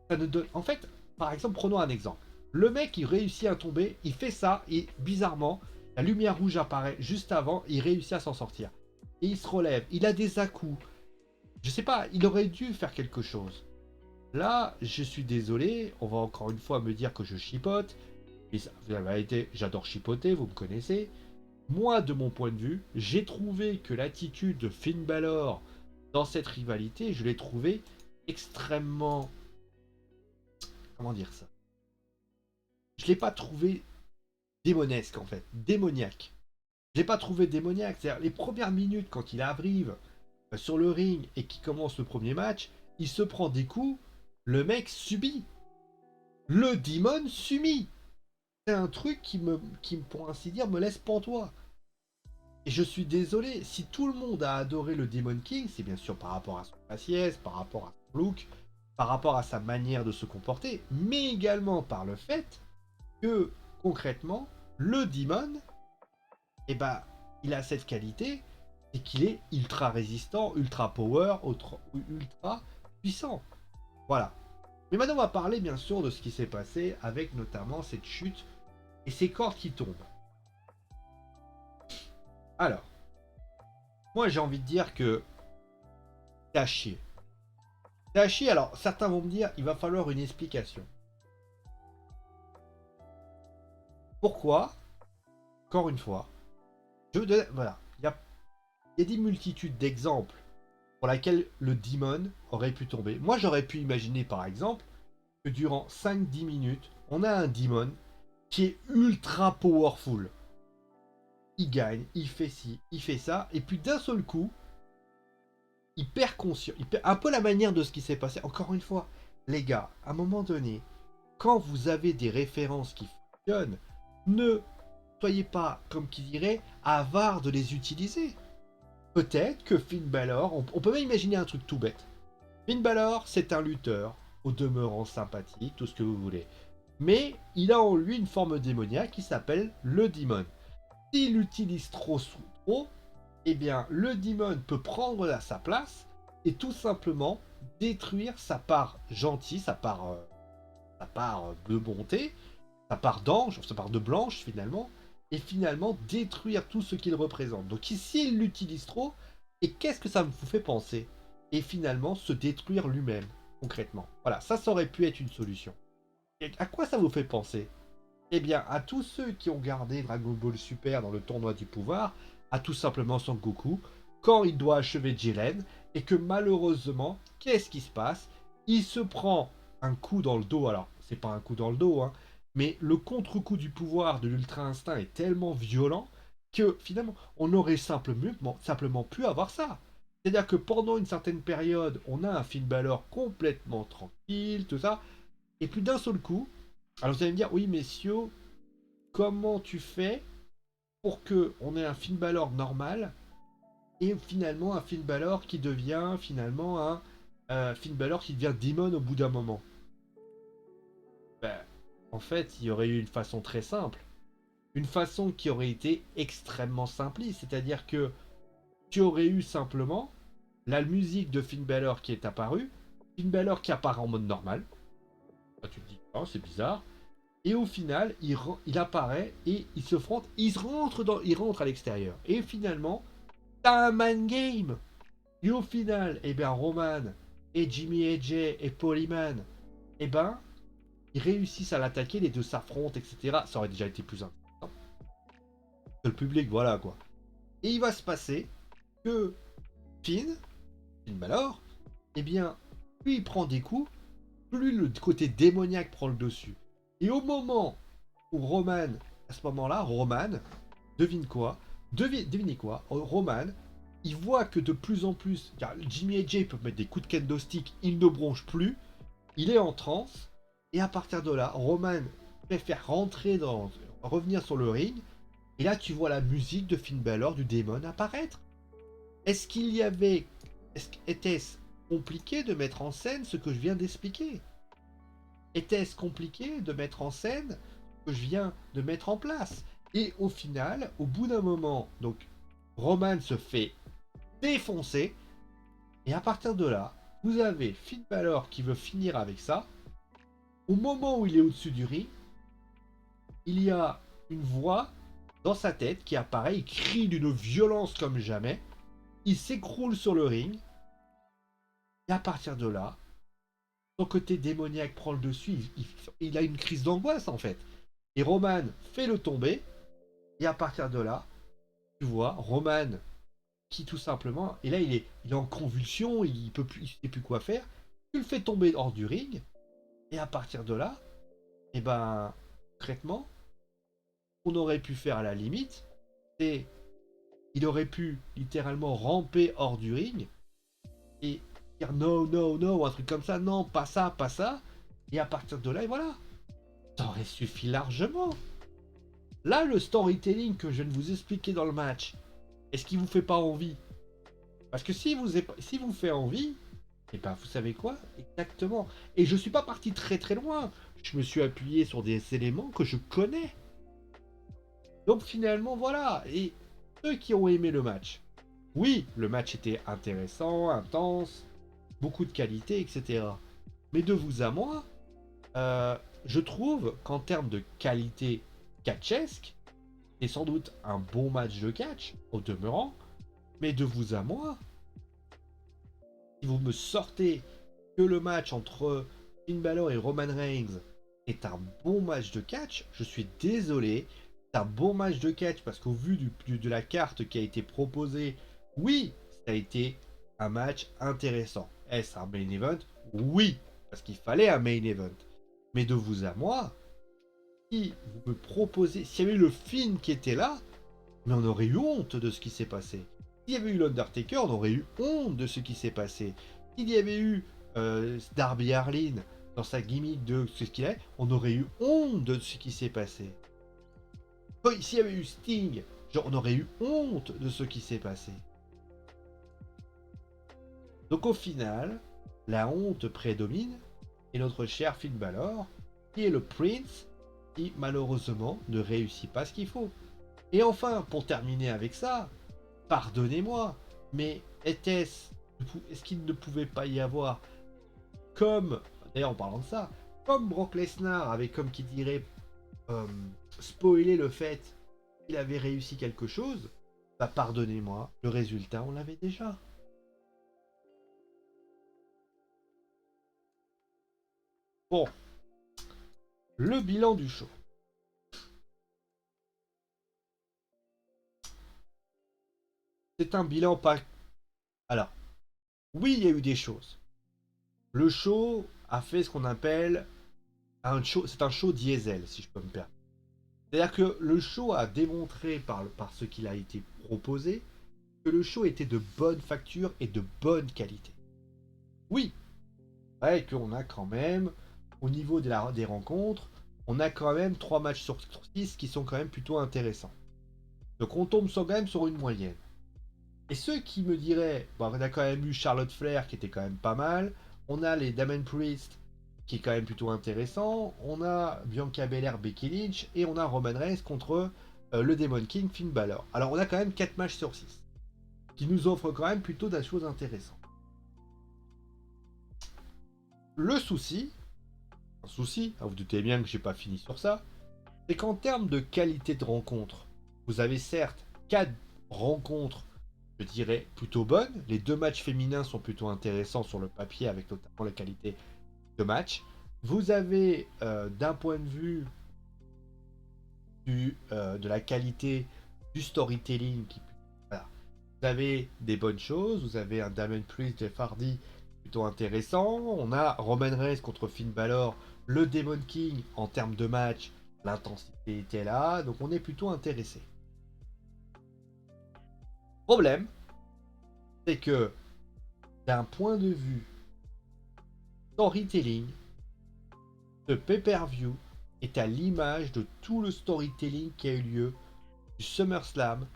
ça ne donne... En fait, par exemple, prenons un exemple. Le mec, il réussit à tomber, il fait ça, et bizarrement, la lumière rouge apparaît juste avant, il réussit à s'en sortir. Et il se relève, il a des à-coups. Je sais pas, il aurait dû faire quelque chose. Là, je suis désolé, on va encore une fois me dire que je chipote. Et ça, la vérité, j'adore chipoter, vous me connaissez. Moi, de mon point de vue, j'ai trouvé que l'attitude de Finn Balor dans cette rivalité, je l'ai trouvé extrêmement... Comment dire ça? Je l'ai pas trouvé démonesque en fait, démoniaque. Je l'ai pas trouvé démoniaque. C'est-à-dire les premières minutes quand il arrive sur le ring et qu'il commence le premier match, il se prend des coups, le mec subit. Le Demon subit. C'est un truc qui, pour ainsi dire, me laisse pantois. Et je suis désolé, si tout le monde a adoré le Demon King, c'est bien sûr par rapport à son faciès, par rapport à son look, par rapport à sa manière de se comporter, mais également par le fait que, concrètement, le Demon, eh ben, il a cette qualité, c'est qu'il est ultra résistant, ultra power, ultra puissant. Voilà. Mais maintenant, on va parler bien sûr de ce qui s'est passé avec notamment cette chute et ces cordes qui tombent. Alors, moi j'ai envie de dire que c'est à chier. C'est à chier, alors certains vont me dire il va falloir une explication. Pourquoi? Encore une fois, voilà, il y a des multitudes d'exemples pour lesquels le Demon aurait pu tomber. Moi j'aurais pu imaginer par exemple que durant 5-10 minutes, on a un Demon qui est ultra powerful. Il gagne, il fait ci, il fait ça, et puis d'un seul coup, il perd conscience. Un peu la manière de ce qui s'est passé. Encore une fois, les gars, à un moment donné, quand vous avez des références qui fonctionnent, ne soyez pas, comme qui dirait, avare de les utiliser. Peut-être que Finn Balor, on peut même imaginer un truc tout bête. Finn Balor, c'est un lutteur, au demeurant sympathique, tout ce que vous voulez. Mais il a en lui une forme démoniaque qui s'appelle le Demon. S'il l'utilise trop, eh bien, le Demon peut prendre à sa place et tout simplement détruire sa part gentille, sa part de bonté, sa part d'ange, sa part de blanche finalement, et finalement détruire tout ce qu'il représente. Donc ici, il l'utilise trop, et qu'est-ce que ça vous fait penser? Et finalement, se détruire lui-même, concrètement. Voilà, ça aurait pu être une solution. Et à quoi ça vous fait penser? Eh bien, à tous ceux qui ont gardé Dragon Ball Super dans le tournoi du pouvoir, à tout simplement Son Goku, quand il doit achever Jiren, et que malheureusement, qu'est-ce qui se passe? Il se prend un coup dans le dos, alors c'est pas un coup dans le dos, hein, mais le contre-coup du pouvoir de l'Ultra Instinct est tellement violent que finalement, on aurait simplement pu avoir ça. C'est-à-dire que pendant une certaine période, on a un Finn Balor complètement tranquille, tout ça, et puis d'un seul coup, Alors vous allez me dire, oui, messieurs, comment tu fais pour que on ait un Finn Balor normal et finalement un Finn Balor qui devient finalement un Finn Balor qui devient Demon au bout d'un moment? Ben, en fait, il y aurait eu une façon très simple. Une façon qui aurait été extrêmement simpliste. C'est-à-dire que tu aurais eu simplement la musique de Finn Balor qui est apparue, Finn Balor qui apparaît en mode normal. Là, tu te dis, oh, c'est bizarre. Et au final, il apparaît et il se fronte, il rentre à l'extérieur. Et finalement, t'as un man game. Et au final, eh bien, Roman et Jimmy AJ et Polyman, eh ben, ils réussissent à l'attaquer, les deux s'affrontent, etc. Ça aurait déjà été plus intéressant. Le public, voilà quoi. Et il va se passer que Finn Balor, eh bien, plus il prend des coups, plus le côté démoniaque prend le dessus. Et au moment où Roman, à ce moment-là, Roman, devine quoi? Devinez quoi? Roman, il voit que de plus en plus, car Jimmy et Jay peuvent mettre des coups de kendo stick, il ne bronche plus, il est en transe, et à partir de là, Roman préfère revenir sur le ring, et là tu vois la musique de Finn Balor du démon apparaître. Est-ce qu'il y avait, était-ce compliqué de mettre en scène ce que je viens d'expliquer? Était-ce compliqué de mettre en scène ce que je viens de mettre en place? Et au final, au bout d'un moment, donc Roman se fait défoncer, et à partir de là, vous avez Finn Balor qui veut finir avec ça. Au moment où il est au-dessus du ring, il y a une voix dans sa tête qui apparaît, il crie d'une violence comme jamais, il s'écroule sur le ring, et à partir de là, son côté démoniaque prend le dessus, il a une crise d'angoisse en fait. Et Roman fait le tomber, et à partir de là, tu vois, Roman qui tout simplement, et là il est en convulsion, il peut plus, il sait plus quoi faire, tu le fais tomber hors du ring, et à partir de là, et ben, concrètement, on aurait pu faire à la limite, c'est, il aurait pu littéralement ramper hors du ring, et dire no, no, no, un truc comme ça, non, pas ça, pas ça, et à partir de là, et voilà, ça aurait suffi largement. Là, le storytelling que je viens de vous expliquer dans le match, est-ce qu'il vous fait pas envie? Parce que si vous fait envie, et ben vous savez quoi? Exactement. Et je suis pas parti très très loin. Je me suis appuyé sur des éléments que je connais. Donc finalement, voilà. Et ceux qui ont aimé le match, oui, le match était intéressant, intense, beaucoup de qualité, etc. Mais de vous à moi, je trouve qu'en termes de qualité catchesque, c'est sans doute un bon match de catch, au demeurant. Mais de vous à moi, si vous me sortez que le match entre Finn Balor et Roman Reigns est un bon match de catch, je suis désolé. C'est un bon match de catch parce qu'au vu de la carte qui a été proposée, oui, ça a été un match intéressant. Est-ce un main event? Oui, parce qu'il fallait un main event. Mais de vous à moi, si vous me proposez, s'il y avait eu le Finn qui était là, mais on aurait eu honte de ce qui s'est passé. S'il y avait eu l'Undertaker, on aurait eu honte de ce qui s'est passé. S'il y avait eu Darby Allin dans sa gimmick de ce qu'il est, on aurait eu honte de ce qui s'est passé. S'il y avait eu Sting, genre, on aurait eu honte de ce qui s'est passé. Donc au final, la honte prédomine et notre cher Finn Balor, qui est le Prince, qui malheureusement ne réussit pas ce qu'il faut. Et enfin, pour terminer avec ça, pardonnez-moi, mais est-ce qu'il ne pouvait pas y avoir, comme, d'ailleurs en parlant de ça, comme Brock Lesnar avait, comme qui dirait, euh, spoilé le fait qu'il avait réussi quelque chose, bah pardonnez-moi, le résultat on l'avait déjà. Bon, le bilan du show. C'est un bilan pas... Alors, oui, il y a eu des choses. Le show a fait ce qu'on appelle un show, c'est un show diesel, si je peux me permettre. C'est-à-dire que le show a démontré par ce qu'il a été proposé que le show était de bonne facture et de bonne qualité. Oui, ouais, qu'on a quand même, au niveau des rencontres, on a quand même 3 matchs sur 6 qui sont quand même plutôt intéressants. Donc on tombe quand même sur une moyenne. Et ceux qui me diraient, bon, on a quand même eu Charlotte Flair qui était quand même pas mal, on a les Damon Priest qui est quand même plutôt intéressant, on a Bianca Belair, Becky Lynch, et on a Roman Reigns contre le Demon King, Finn Balor. Alors on a quand même 4 matchs sur 6, qui nous offrent quand même plutôt des choses intéressantes. Le souci, hein, vous doutez bien que j'ai pas fini sur ça, c'est qu'en termes de qualité de rencontre, vous avez certes 4 rencontres, je dirais, plutôt bonnes. Les 2 matchs féminins sont plutôt intéressants sur le papier, avec notamment la qualité de match. Vous avez, d'un point de vue de la qualité du storytelling, voilà. Vous avez des bonnes choses, vous avez un Damon Priest, Jeff Hardy plutôt intéressant, on a Roman Reigns contre Finn Balor, le Demon King en termes de match, l'intensité était là, donc on est plutôt intéressé. Problème, c'est que d'un point de vue storytelling, ce pay-per-view est à l'image de tout le storytelling qui a eu lieu du SummerSlam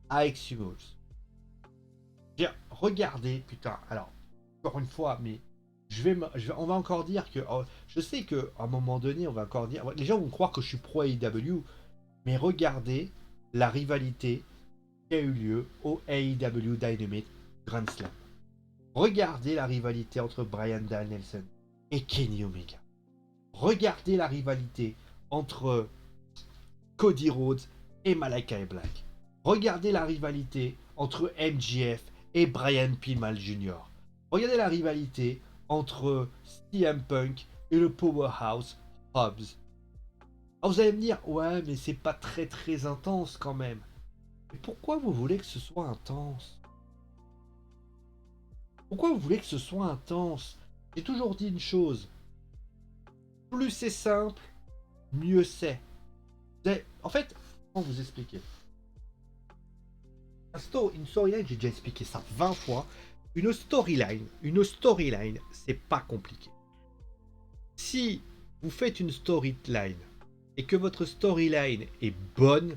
à Extreme Regardez, putain, alors, encore une fois, mais on va encore dire que, oh, je sais qu'à un moment donné, on va encore dire, les gens vont croire que je suis pro AEW, mais regardez la rivalité qui a eu lieu au AEW Dynamite Grand Slam. Regardez la rivalité entre Bryan Danielson et Kenny Omega. Regardez la rivalité entre Cody Rhodes et Malakai Black. Regardez la rivalité entre MJF et Brian Pillman Jr. Regardez la rivalité entre CM Punk et le Powerhouse Hobbs. Alors vous allez me dire, ouais, mais c'est pas très très intense quand même. Mais pourquoi vous voulez que ce soit intense? Pourquoi vous voulez que ce soit intense? J'ai toujours dit une chose. Plus c'est simple, mieux c'est. En fait, comment vous expliquer? Une storyline, j'ai déjà expliqué ça 20 fois. Une storyline, c'est pas compliqué. Si vous faites une storyline et que votre storyline est bonne,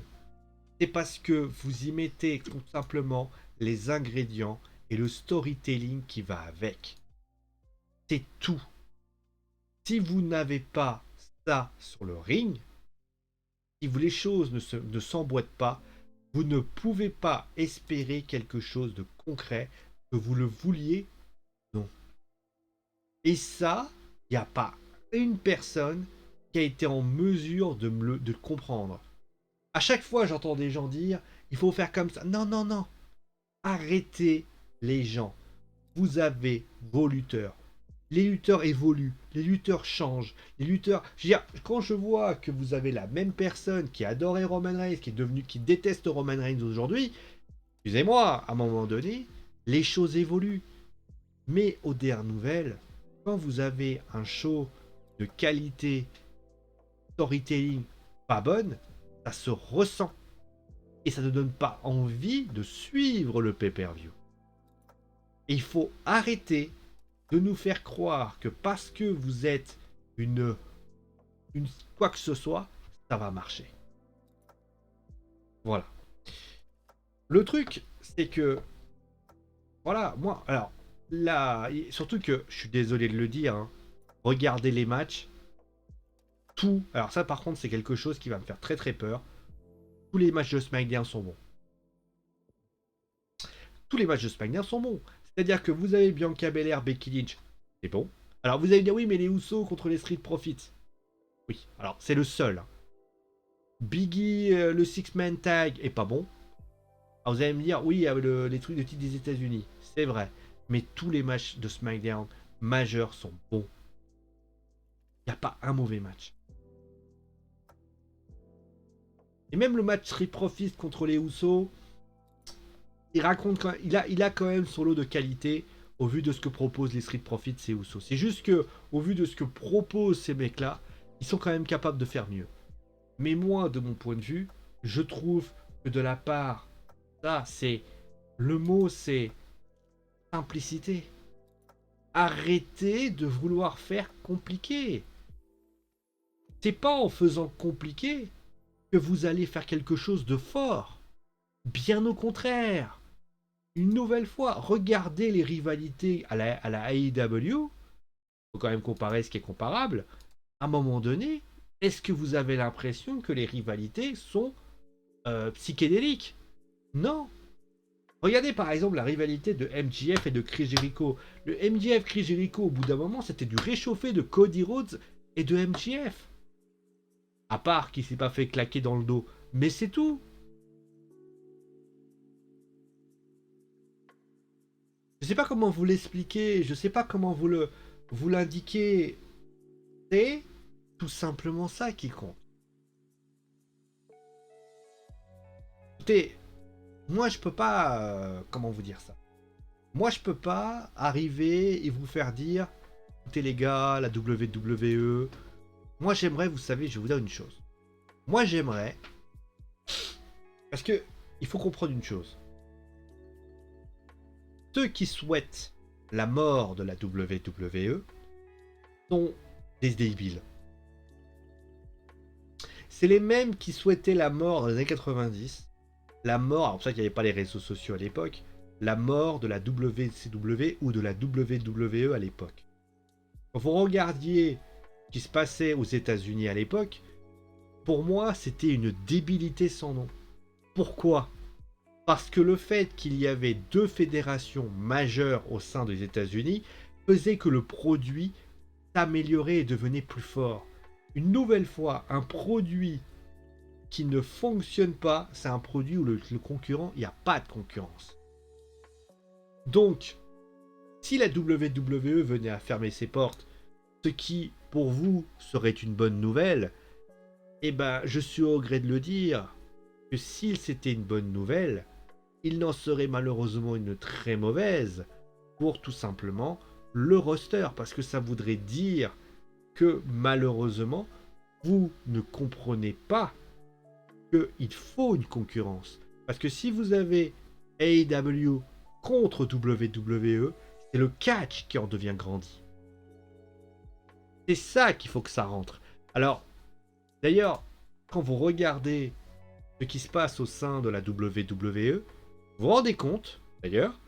c'est parce que vous y mettez tout simplement les ingrédients et le storytelling qui va avec. C'est tout. Si vous n'avez pas ça sur le ring, si les choses ne s'emboîtent pas, vous ne pouvez pas espérer quelque chose de concret, que vous le vouliez, non. Et ça, il n'y a pas une personne qui a été en mesure de le comprendre. À chaque fois, j'entends des gens dire, il faut faire comme ça. Non, non, non. Arrêtez les gens. Vous avez vos lutteurs. Les lutteurs évoluent, les lutteurs changent, les lutteurs. Je veux dire, quand je vois que vous avez la même personne qui adorait Roman Reigns, qui déteste Roman Reigns aujourd'hui, excusez-moi, à un moment donné, les choses évoluent. Mais aux dernières nouvelles, quand vous avez un show de qualité, storytelling pas bonne, ça se ressent. Et ça ne donne pas envie de suivre le pay-per-view. Et il faut arrêter de nous faire croire que parce que vous êtes une quoi que ce soit, ça va marcher. Voilà. Le truc, c'est que voilà, moi, alors là, surtout que je suis désolé de le dire, hein, regardez les matchs, tout. Alors ça, par contre, c'est quelque chose qui va me faire très très peur. Tous les matchs de SmackDown sont bons. Tous les matchs de SmackDown sont bons. C'est-à-dire que vous avez Bianca Belair, Becky Lynch, c'est bon. Alors vous allez me dire oui, mais les Usos contre les Street Profits. Oui, alors c'est le seul. Hein. Biggie, le Six-Man Tag est pas bon. Alors vous allez me dire, oui, les trucs de titre des États-Unis, c'est vrai. Mais tous les matchs de SmackDown majeurs sont bons. Il n'y a pas un mauvais match. Et même le match Street Profits contre les Usos, il raconte quand même, il a quand même son lot de qualité au vu de ce que proposent les Street Profits et Usos. C'est juste que, au vu de ce que proposent ces mecs-là, ils sont quand même capables de faire mieux. Mais moi, de mon point de vue, je trouve que de la part, ça, c'est le mot, c'est simplicité. Arrêtez de vouloir faire compliqué. C'est pas en faisant compliqué que vous allez faire quelque chose de fort. Bien au contraire. Une nouvelle fois, regardez les rivalités à la AEW. Faut quand même comparer ce qui est comparable. À un moment donné, est-ce que vous avez l'impression que les rivalités sont psychédéliques? Non. Regardez par exemple la rivalité de MJF et de Chris Jericho. Le MJF Chris Jericho, au bout d'un moment, c'était du réchauffé de Cody Rhodes et de MJF. À part qu'il s'est pas fait claquer dans le dos. Mais c'est tout. Je sais pas comment vous l'expliquer, je sais pas comment vous l'indiquer. C'est tout simplement ça qui compte. Écoutez, moi je peux pas, comment vous dire ça. Moi je peux pas arriver et vous faire dire, écoutez les gars, la WWE. Moi j'aimerais, vous savez, je vais vous dire une chose. Moi j'aimerais, parce que il faut comprendre une chose. Ceux qui souhaitent la mort de la WWE sont des débiles. C'est les mêmes qui souhaitaient la mort dans les années 90, la mort, alors pour ça qu'il n'y avait pas les réseaux sociaux à l'époque, la mort de la WCW ou de la WWE à l'époque. Quand vous regardiez ce qui se passait aux États-Unis à l'époque, pour moi c'était une débilité sans nom. Pourquoi? Parce que le fait qu'il y avait deux fédérations majeures au sein des États-Unis faisait que le produit s'améliorait et devenait plus fort. Une nouvelle fois, un produit qui ne fonctionne pas, c'est un produit où le concurrent, il n'y a pas de concurrence. Donc, si la WWE venait à fermer ses portes, ce qui, pour vous, serait une bonne nouvelle, eh ben, je suis au gré de le dire, que s'il c'était une bonne nouvelle, il n'en serait malheureusement une très mauvaise pour tout simplement le roster, parce que ça voudrait dire que malheureusement, vous ne comprenez pas qu'il faut une concurrence. Parce que si vous avez AEW contre WWE, c'est le catch qui en devient grandi. C'est ça qu'il faut que ça rentre. Alors, d'ailleurs, quand vous regardez ce qui se passe au sein de la WWE, vous vous rendez compte, d'ailleurs,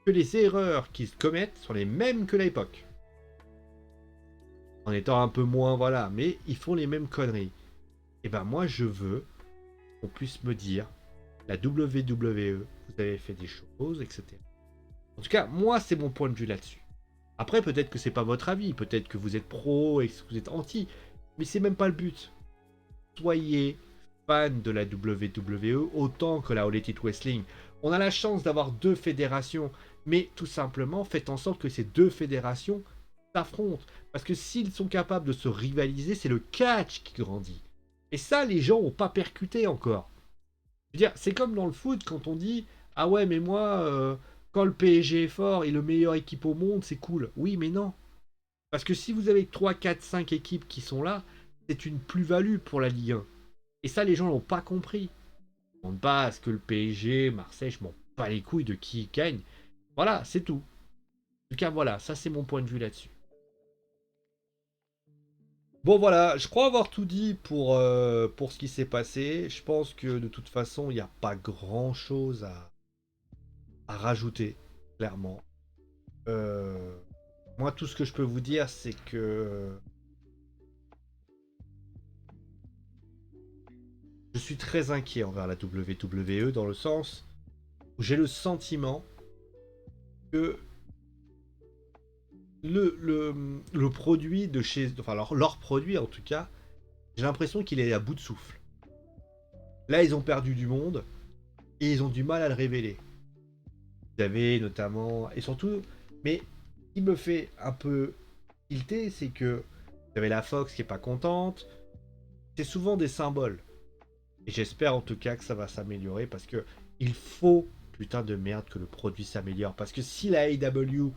que les erreurs qu'ils commettent sont les mêmes que l'époque. En étant un peu moins, voilà, mais ils font les mêmes conneries. Et ben moi, je veux qu'on puisse me dire, la WWE, vous avez fait des choses, etc. En tout cas, moi, c'est mon point de vue là-dessus. Après, peut-être que c'est pas votre avis, peut-être que vous êtes pro et que vous êtes anti, mais c'est même pas le but. Soyez fan de la WWE autant que la All Elite Wrestling. On a la chance d'avoir deux fédérations, mais tout simplement, faites en sorte que ces deux fédérations s'affrontent. Parce que s'ils sont capables de se rivaliser, c'est le catch qui grandit. Et ça, les gens n'ont pas percuté encore. Je veux dire, c'est comme dans le foot quand on dit ah ouais, mais moi, quand le PSG est fort et le meilleure équipe au monde, c'est cool. Oui, mais non. Parce que si vous avez 3, 4, 5 équipes qui sont là, c'est une plus-value pour la Ligue 1. Et ça, les gens l'ont pas compris. On ne demande pas à ce que le PSG, Marseille, je m'en bats les couilles de qui gagne. Voilà, c'est tout. En tout cas, voilà, ça c'est mon point de vue là-dessus. Bon voilà, je crois avoir tout dit pour ce qui s'est passé. Je pense que de toute façon, il n'y a pas grand-chose à rajouter, clairement. Euh, Moi, tout ce que je peux vous dire, c'est que je suis très inquiet envers la WWE dans le sens où j'ai le sentiment que le produit de chez... Enfin, leur produit en tout cas, j'ai l'impression qu'il est à bout de souffle. Là, ils ont perdu du monde et ils ont du mal à le révéler. Vous avez notamment... Et surtout... Mais ce qui me fait un peu tilter, c'est que vous avez la Fox qui est pas contente. C'est souvent des symboles. Et j'espère en tout cas que ça va s'améliorer parce que il faut, putain de merde, que le produit s'améliore. Parce que si la AEW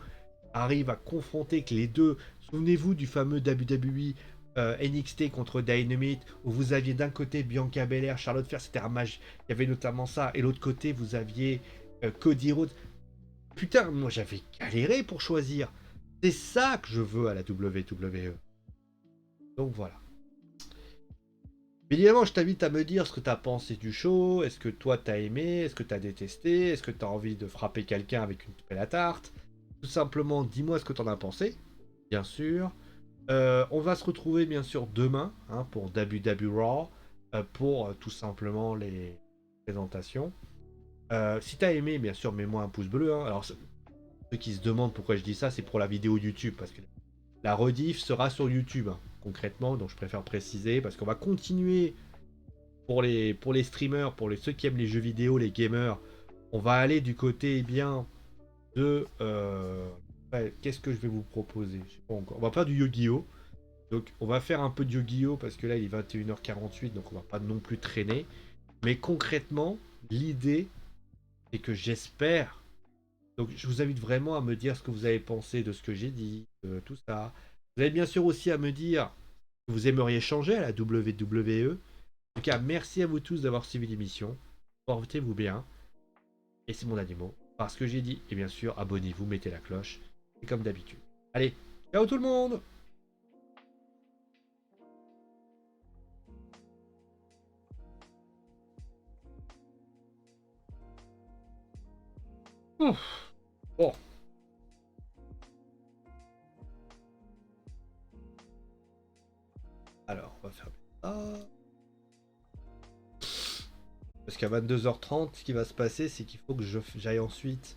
arrive à confronter que les deux, souvenez-vous du fameux WWE NXT contre Dynamite, où vous aviez d'un côté Bianca Belair, Charlotte Flair, c'était un match, il y avait notamment ça, et l'autre côté vous aviez Cody Rhodes. Putain, moi j'avais galéré pour choisir. C'est ça que je veux à la WWE. Donc voilà. Évidemment, je t'invite à me dire ce que tu as pensé du show. Est-ce que toi t'as aimé? Est-ce que tu as détesté? Est-ce que tu as envie de frapper quelqu'un avec une pelle à tarte? Tout simplement, dis-moi ce que tu en as pensé, bien sûr. On va se retrouver bien sûr demain hein, pour WWE Raw, pour tout simplement les présentations. Si tu as aimé, bien sûr, mets-moi un pouce bleu. Hein. Alors, ceux qui se demandent pourquoi je dis ça, c'est pour la vidéo YouTube, parce que la rediff sera sur YouTube, hein, concrètement, donc je préfère préciser, parce qu'on va continuer pour les streamers, ceux qui aiment les jeux vidéo, les gamers, on va aller du côté eh bien de... ouais, qu'est-ce que je vais vous proposer? Je sais pas encore. On va faire du Yu-Gi-Oh! Donc on va faire un peu de Yu-Gi-Oh! Parce que là il est 21h48, donc on va pas non plus traîner. Mais concrètement, l'idée, c'est que j'espère... Donc je vous invite vraiment à me dire ce que vous avez pensé de ce que j'ai dit, tout ça. Vous avez bien sûr aussi à me dire que vous aimeriez changer à la WWE. En tout cas, merci à vous tous d'avoir suivi l'émission. Portez-vous bien. Et c'est mon animal. Parce que j'ai dit. Et bien sûr, abonnez-vous, mettez la cloche. C'est comme d'habitude. Allez, ciao tout le monde! Ouf. Bon, alors, on va faire ça. Parce qu'à 22h30, ce qui va se passer, c'est qu'il faut que j'aille ensuite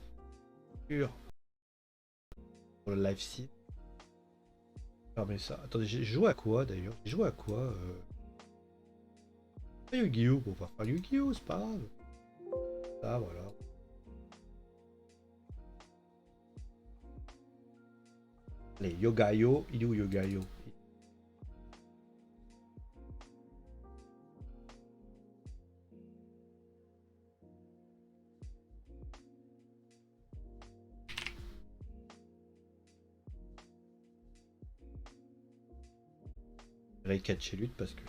sur le live site. Fermer ça. Attendez, j'ai joué à quoi d'ailleurs? J'ai joué à quoi Yu-Gi-Oh! Bon, on va faire Yu-Gi-Oh! C'est pas grave. Ça, voilà. Allez, Yoga-Yo. Il est où Yoga-Yo? Catch chez lui parce que